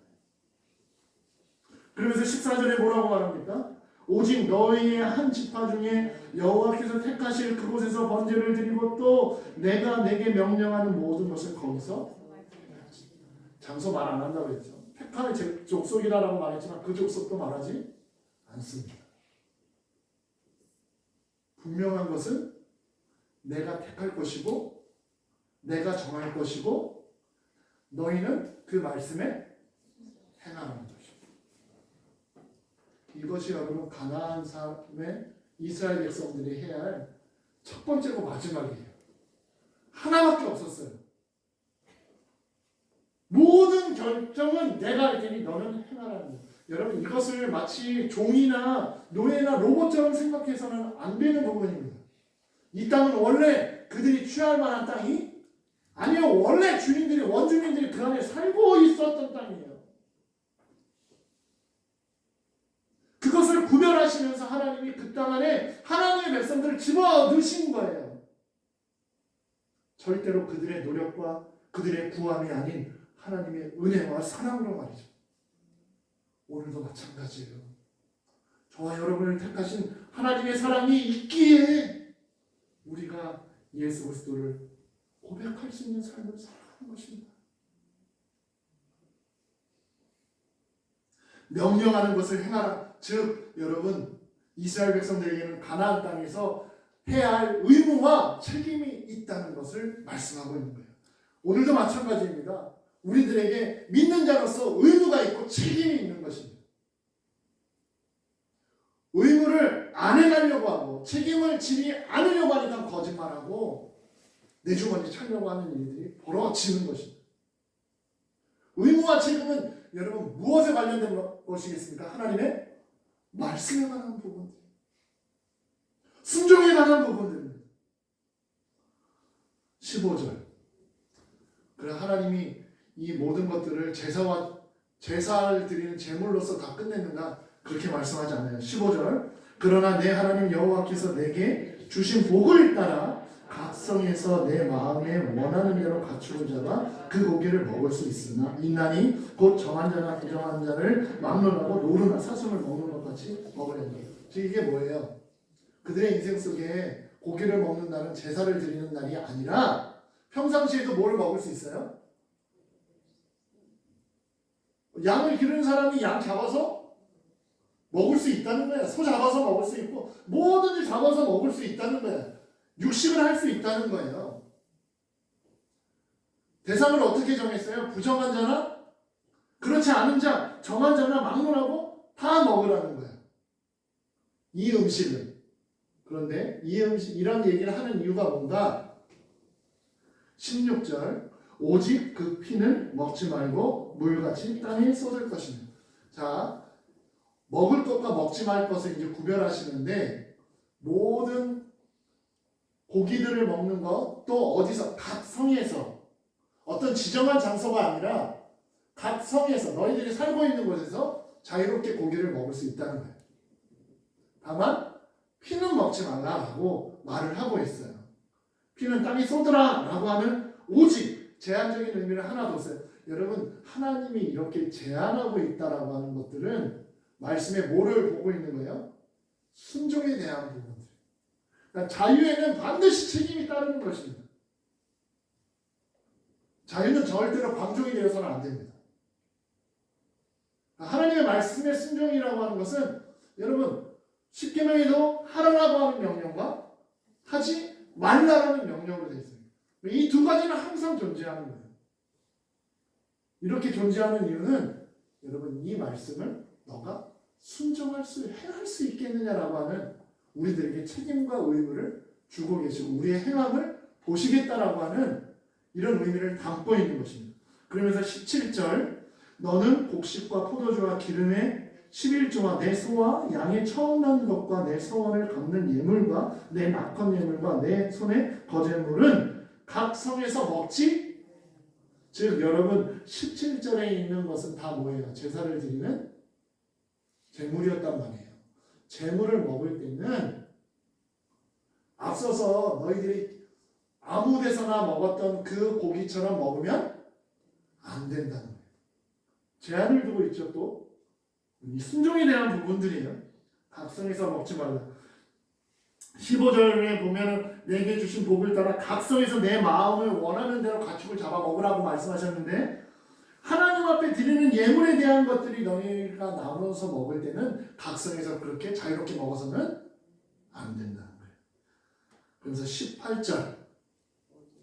그러면서 14절에 뭐라고 말합니까? 오직 너희의 한 지파 중에 여호와께서 택하실 그곳에서 번제를 드리고 또 내가 내게 명령하는 모든 것을 거기서 장소 말 안 한다고 했죠. 택할 족속이라고 말했지만 그 족속도 말하지 않습니다. 분명한 것은 내가 택할 것이고 내가 정할 것이고 너희는 그 말씀에 행하는 것입니다. 이것이 여러분 가나안 삶의 이스라엘 백성들이 해야 할 첫 번째고 마지막이에요. 하나밖에 없었어요. 모든 결정은 내가 할 테니 너는 행하라는 거예요. 여러분 이것을 마치 종이나 노예나 로봇처럼 생각해서는 안 되는 부분입니다. 이 땅은 원래 그들이 취할 만한 땅이 아니요. 원래 주인들이 원주민들이 그 안에 살고 있었던 땅이에요. 그것을 구별하시면서 하나님이 그 땅 안에 하나님의 백성들을 집어넣으신 거예요. 절대로 그들의 노력과 그들의 구함이 아닌 하나님의 은혜와 사랑으로 말이죠. 오늘도 마찬가지예요. 저와 여러분을 택하신 하나님의 사랑이 있기에 우리가 예수 그리스도를 고백할 수 있는 삶을 살아가는 것입니다. 명령하는 것을 행하라. 즉 여러분 이스라엘 백성들에게는 가나안 땅에서 해야 할 의무와 책임이 있다는 것을 말씀하고 있는 거예요. 오늘도 마찬가지입니다. 우리들에게 믿는 자로서 의무가 있고 책임이 있는 것입니다. 의무를 안 해가려고 하고 책임을 지지 않으려고 하니까 거짓말하고 내 주머니 차려고 하는 일들이 벌어지는 것입니다. 의무와 책임은 여러분 무엇에 관련된 것이겠습니까? 하나님의 말씀에 관한 부분들, 순종에 관한 부분들입니다. 15절. 그래 하나님이 이 모든 것들을 제사를 드리는 제물로서 다 끝냈는가? 그렇게 말씀하지 않아요. 15절. 그러나 내 하나님 여호와께서 내게 주신 복을 따라 각 성에서 내 마음에 원하는 대로 갖추는 자가 그 고기를 먹을 수 있나니 곧 정한 자나 부정한 자를 막론하고 노루나 사슴을 먹는 것 같이 먹으려니. 즉 이게 뭐예요? 그들의 인생 속에 고기를 먹는다는 제사를 드리는 날이 아니라 평상시에도 뭘 먹을 수 있어요? 양을 기르는 사람이 양 잡아서 먹을 수 있다는 거야. 소 잡아서 먹을 수 있고 뭐든지 잡아서 먹을 수 있다는 거야. 육식을 할 수 있다는 거예요. 대상을 어떻게 정했어요? 부정한 자나 그렇지 않은 자, 정한 자나 막론하고 다 먹으라는 거예요. 이 음식은. 그런데 이 음식 이런 얘기를 하는 이유가 뭔가? 16절. 오직 그 피는 먹지 말고 물같이 땅에 쏟을 것이며. 자, 먹을 것과 먹지 말 것을 이제 구별하시는데 모든 고기들을 먹는 것 또 어디서 각 성에서 어떤 지정한 장소가 아니라 각 성에서 너희들이 살고 있는 곳에서 자유롭게 고기를 먹을 수 있다는 거예요. 다만 피는 먹지 말라라고 말을 하고 있어요. 피는 땅에 쏟으라라고 하는 오직 제한적인 의미를 하나 뒀어요. 여러분 하나님이 이렇게 제한하고 있다라고 하는 것들은 말씀에 뭐를 보고 있는 거예요? 순종에 대한 부분들. 그러니까 자유에는 반드시 책임이 따르는 것입니다. 자유는 절대로 방종이 되어서는 안 됩니다. 하나님의 말씀의 순종이라고 하는 것은 여러분 십계명에도 하라라고 하는 명령과 하지 말라라는 명령으로 되어 있습니다. 이 두 가지는 항상 존재하는 거예요. 이렇게 존재하는 이유는 여러분 이 말씀을 너가 순종할 수 행할 수 있겠느냐라고 하는 우리들에게 책임과 의무를 주고 계시고 우리의 행함을 보시겠다라고 하는 이런 의미를 담고 있는 것입니다. 그러면서 17절 너는 곡식과 포도주와 기름의 11조와 내 소와 양의 처음 난 것과 내 서원을 갚는 예물과 내 낙헌 예물과 내 손의 거제물은 각 성에서 먹지. 즉 여러분 17절에 있는 것은 다 뭐예요? 제사를 드리는 제물이었단 말이에요. 제물을 먹을 때는 앞서서 너희들이 아무 데서나 먹었던 그 고기처럼 먹으면 안 된다는 거예요. 제한을 두고 있죠. 또 이 순종에 대한 부분들이에요. 각성에서 먹지 말라. 15절에 보면 내게 주신 복을 따라 각성에서 내 마음을 원하는 대로 가축을 잡아 먹으라고 말씀하셨는데 하나님 앞에 드리는 예물에 대한 것들이 너희가 나눠서 먹을 때는 각성에서 그렇게 자유롭게 먹어서는 안 된다는 거예요. 그래서 18절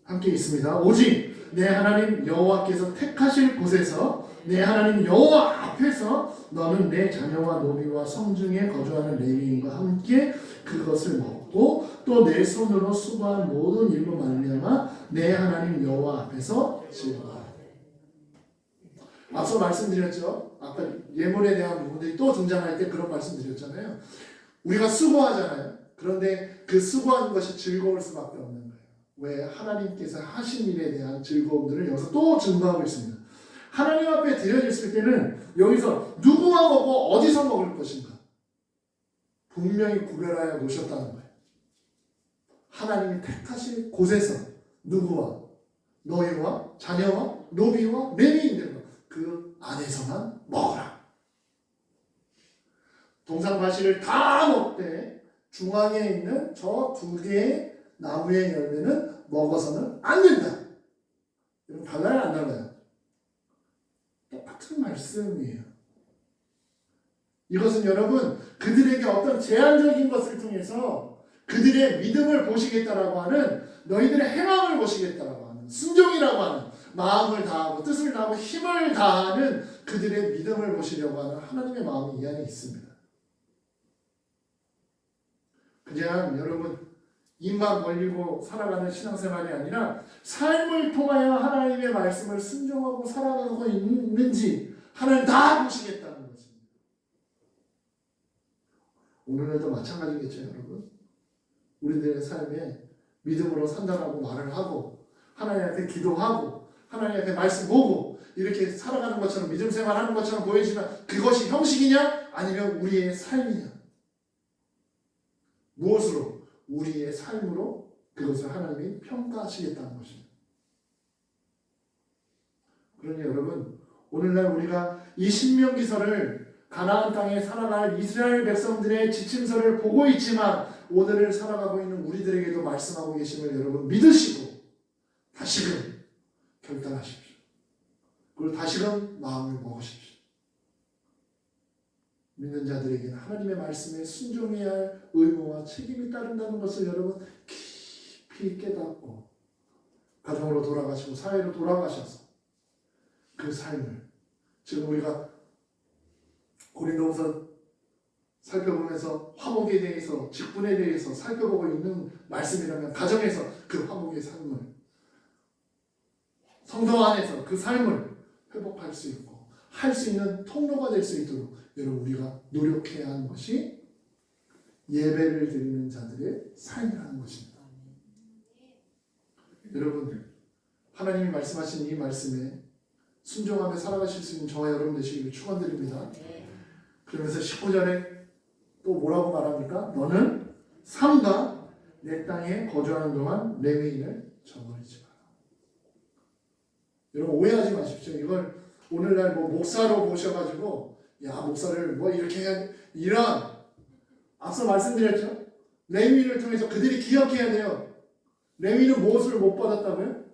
함께 있습니다. 오직 내 하나님 여호와께서 택하실 곳에서 내 하나님 여호와 앞에서 너는 내 자녀와 노비와 성중에 거주하는 레위인과 함께 그것을 먹고 또 내 손으로 수고한 모든 일로 말미암아 내 하나님 여호와 앞에서 즐거워하라. 앞서 말씀드렸죠. 아까 예물에 대한 부분들이 또 등장할 때 그런 말씀드렸잖아요. 우리가 수고하잖아요. 그런데 그 수고하는 것이 즐거울 수밖에 없는 거예요. 왜? 하나님께서 하신 일에 대한 즐거움들을 여기서 또 증거하고 있습니다. 하나님 앞에 드려졌을 때는 여기서 누구와 먹고 어디서 먹을 것인가 분명히 구별하여 놓으셨다는 거예요. 하나님이 택하신 곳에서 누구와 너희와 자녀와 노비와 레위인들과 그 안에서만 먹어라. 동상바시를 다 먹되 중앙에 있는 저 두 개의 나무의 열매는 먹어서는 안 된다. 이건 달라요, 안 달라요? 똑같은 말씀이에요. 이것은 여러분 그들에게 어떤 제한적인 것을 통해서 그들의 믿음을 보시겠다라고 하는 너희들의 행함을 보시겠다라고 하는 순종이라고 하는 마음을 다하고 뜻을 다하고 힘을 다하는 그들의 믿음을 보시려고 하는 하나님의 마음이 이 안에 있습니다. 그냥 여러분 입만 벌리고 살아가는 신앙생활이 아니라 삶을 통하여 하나님의 말씀을 순종하고 살아가고 있는지 하나님 다 보시겠다는 것입니다. 오늘날도 마찬가지겠죠, 여러분. 우리들의 삶에 믿음으로 산다라고 말을 하고 하나님한테 기도하고 하나님한테 말씀 보고 이렇게 살아가는 것처럼 믿음 생활하는 것처럼 보이지만 그것이 형식이냐 아니면 우리의 삶이냐. 무엇으로? 우리의 삶으로 그것을 하나님이 평가하시겠다는 것입니다. 그러니 여러분 오늘날 우리가 이 신명기서를 가나안 땅에 살아갈 이스라엘 백성들의 지침서를 보고 있지만 오늘을 살아가고 있는 우리들에게도 말씀하고 계심을 여러분 믿으시고 다시금 결단하십시오. 그리고 다시금 마음을 먹으십시오. 믿는 자들에게는 하나님의 말씀에 순종해야 할 의무와 책임이 따른다는 것을 여러분 깊이 깨닫고 가정으로 돌아가시고 사회로 돌아가셔서 그 삶을 지금 우리가 고린도후서 살펴보면서 화목에 대해서 직분에 대해서 살펴보고 있는 말씀이라면 가정에서 그 화목의 삶을 성도 안에서 그 삶을 회복할 수 있고 할 수 있는 통로가 될 수 있도록 여러분 우리가 노력해야 하는 것이 예배를 드리는 자들의 삶이라는 것입니다. 여러분 하나님이 말씀하신 이 말씀에 순종하며 살아가실 수 있는 저와 여러분 되시기를 축원드립니다. 그러면서 19절에 또 뭐라고 말합니까? 너는 삼가 내 땅에 거주하는 동안 레위인을 저버리지 마라. 여러분 오해하지 마십시오. 이걸 오늘날 뭐 목사로 보셔가지고 야 목사를 뭐 이렇게 해야 이런 앞서 말씀드렸죠. 레위인을 통해서 그들이 기억해야 돼요. 레위인은 무엇을 못 받았다고요?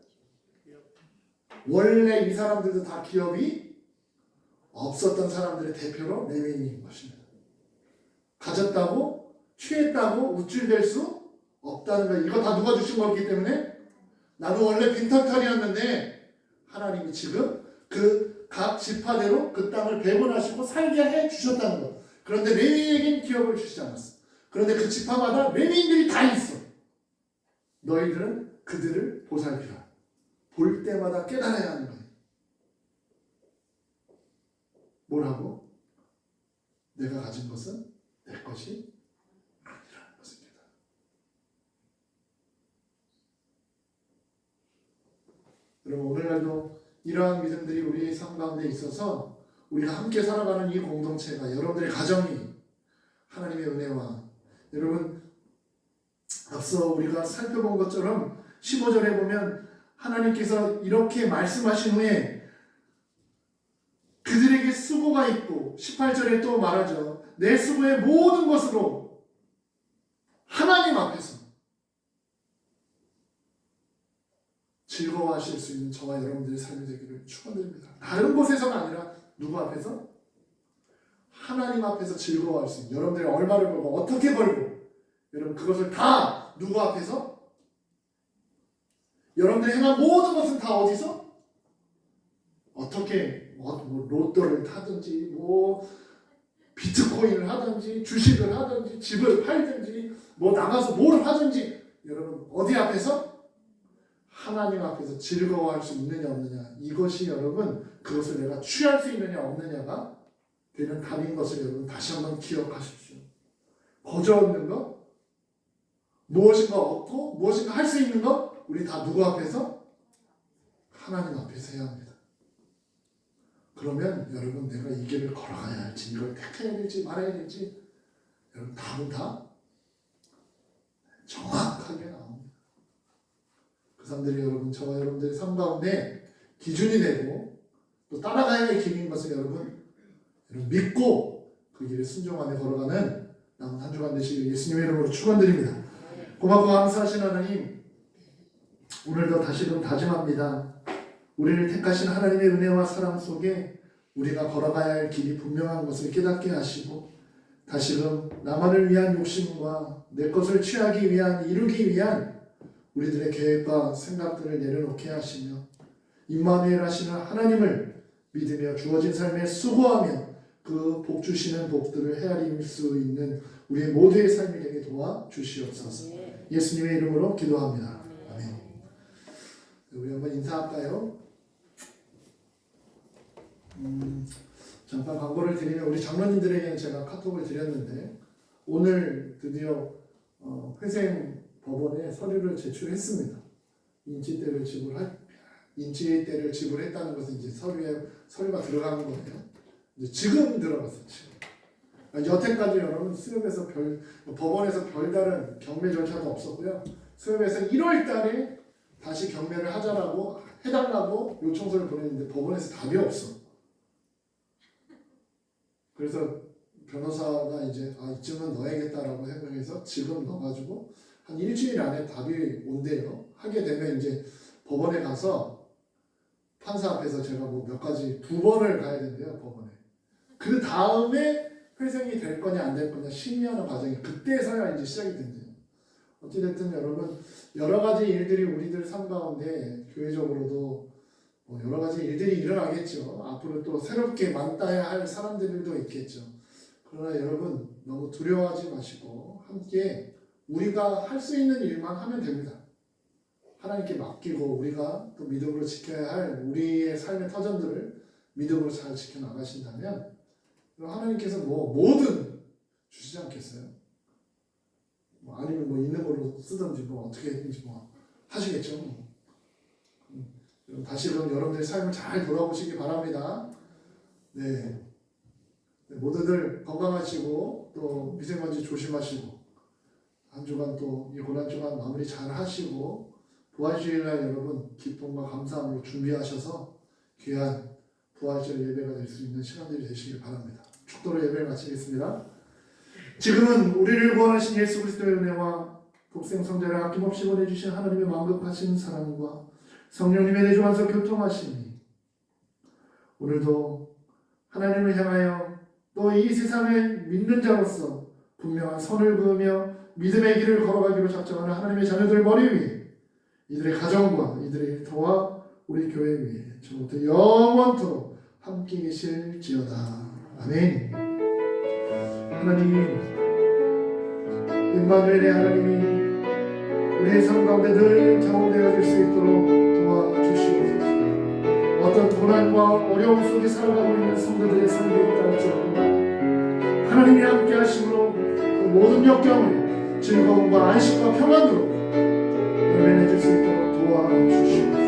원래 이 사람들도 다 기업이 없었던 사람들의 대표로 레위인인 것입니다. 가졌다고 취했다고 우쭐댈 수 없다는 거예요. 이거 다 누가 주신 거기 때문에 나도 원래 빈털털이었는데 하나님이 지금 그 각 지파대로 그 땅을 배분하시고 살게 해 주셨다는 것. 그런데 레위인에겐 기업을 주시지 않았어. 그런데 그 지파마다 레위인들이 다 있어. 너희들은 그들을 보살피라. 볼 때마다 깨달아야 하는 거예요. 뭐라고? 내가 가진 것은 내 것이 아니라는 것입니다. 여러분 오늘날도 이러한 믿음들이 우리의 삶 가운데 있어서 우리가 함께 살아가는 이 공동체가 여러분들의 가정이 하나님의 은혜와 여러분 앞서 우리가 살펴본 것처럼 15절에 보면 하나님께서 이렇게 말씀하신 후에 그들에게 수고가 있고 18절에 또 말하죠. 내 수고의 모든 것으로 하나님 앞에서 즐거워하실 수 있는 저와 여러분들의 삶이 되기를 축원드립니다. 다른 곳에서가 아니라 누구 앞에서? 하나님 앞에서 즐거워할 수 있는 여러분들이 얼마를 벌고 어떻게 벌고 여러분 그것을 다 누구 앞에서? 여러분들이 행한 모든 것은 다 어디서? 어떻게 뭐 로또를 타든지 뭐 비트코인을 하든지 주식을 하든지 집을 팔든지 뭐 나가서 뭘 하든지 여러분 어디 앞에서? 하나님 앞에서 즐거워할 수 있느냐 없느냐, 이것이 여러분 그것을 내가 취할 수 있느냐 없느냐가 되는 답인 것을 여러분 다시 한번 기억하십시오. 거저 얻는 것, 무엇인가 얻고 무엇인가 할 수 있는 것, 우리 다 누구 앞에서? 하나님 앞에서 해야 합니다. 그러면 여러분 내가 이 길을 걸어가야 할지, 이걸 택해야 될지 말아야 될지, 여러분 답은 다 정확하게 나옵니다. 그 사람들이 여러분, 저와 여러분들의 삶 가운데 기준이 되고 또 따라가야 할 길인 것을 여러분 믿고 그 길을 순종하며 걸어가는 남은 한 주간 되시길 예수님의 이름으로 축원드립니다. 고맙고 감사하신 하나님, 오늘도 다시금 다짐합니다. 우리를 택하신 하나님의 은혜와 사랑 속에 우리가 걸어가야 할 길이 분명한 것을 깨닫게 하시고, 다시금 나만을 위한 욕심과 내 것을 취하기 위한, 이루기 위한 우리들의 계획과 생각들을 내려놓게 하시며, 임마누엘 하시는 하나님을 믿으며 주어진 삶에 수고하며 그 복 주시는 복들을 헤아릴 수 있는 우리의 모두의 삶이 되게 도와주시옵소서. 예수님의 이름으로 기도합니다. 아멘. 우리 한번 인사할까요? 잠깐 광고를 드리면, 우리 장로님들에게는 제가 카톡을 드렸는데 오늘 드디어 회생 법원에 서류를 제출했습니다. 인치대를 지불했다는 것은 이제 서류가 들어가는 거예요. 이제 지금 들어갔어요. 지금. 여태까지 여러분 수협에서 법원에서 별다른 경매 절차도 없었고요. 수협에서 1월달에 다시 경매를 하자라고 해달라고 요청서를 보냈는데 법원에서 답이 없어. 그래서 변호사가 이제 이쯤은 넣어야겠다라고 생각해서 지금 넣어가지고 한 일주일 안에 답이 온대요. 하게 되면 이제 법원에 가서 판사 앞에서 제가 뭐 몇 가지 2번을 가야 된대요. 법원에. 그 다음에 회생이 될 거냐 안 될 거냐 심의하는 과정이 그때서야 이제 시작이 된대요. 어찌됐든 여러분, 여러 가지 일들이 우리들 삶 가운데 교회적으로도 여러 가지 일들이 일어나겠죠. 앞으로 또 새롭게 만나야 할 사람들도 있겠죠. 그러나 여러분 너무 두려워하지 마시고 함께 우리가 할 수 있는 일만 하면 됩니다. 하나님께 맡기고 우리가 또 믿음으로 지켜야 할 우리의 삶의 터전들을 믿음으로 잘 지켜나가신다면 하나님께서 뭐든 주시지 않겠어요? 아니면 있는 걸로 쓰든지 어떻게 했든지 하시겠죠. 다시 그럼 여러분들의 삶을 잘 돌아보시기 바랍니다. 네. 모두들 건강하시고 또 미세먼지 조심하시고 한 주간 또 이 고난 주간 마무리 잘 하시고 부활주일날 여러분 기쁨과 감사함으로 준비하셔서 귀한 부활절 예배가 될 수 있는 시간들이 되시길 바랍니다. 축도로 예배를 마치겠습니다. 지금은 우리를 구원하신 예수 그리스도의 은혜와 독생 성자를 아낌없이 보내주신 하나님의 만극하신 사랑과 성령님의 내주관서 교통하심이 오늘도 하나님을 향하여 또 이 세상에 믿는 자로서 분명한 선을 그으며 믿음의 길을 걸어가기로 작정하는 하나님의 자녀들 머리 위에, 이들의 가정과 이들의 일터와 우리 교회 위에 지금부터 영원토록 함께 계실지어다. 아멘. 하나님, 임마누엘의 하나님이 우리의 삶 가운데 늘 경험되어질 수 있도록 도와주시옵소서. 어떤 고난과 어려움 속에 살아가고 있는 성도들의 삶이 있다 할지라도 하나님이 함께 하심으로 그 모든 역경을 즐거움과 안식과 평안으로 열매내줄 수 있도록 도와주시옵소서.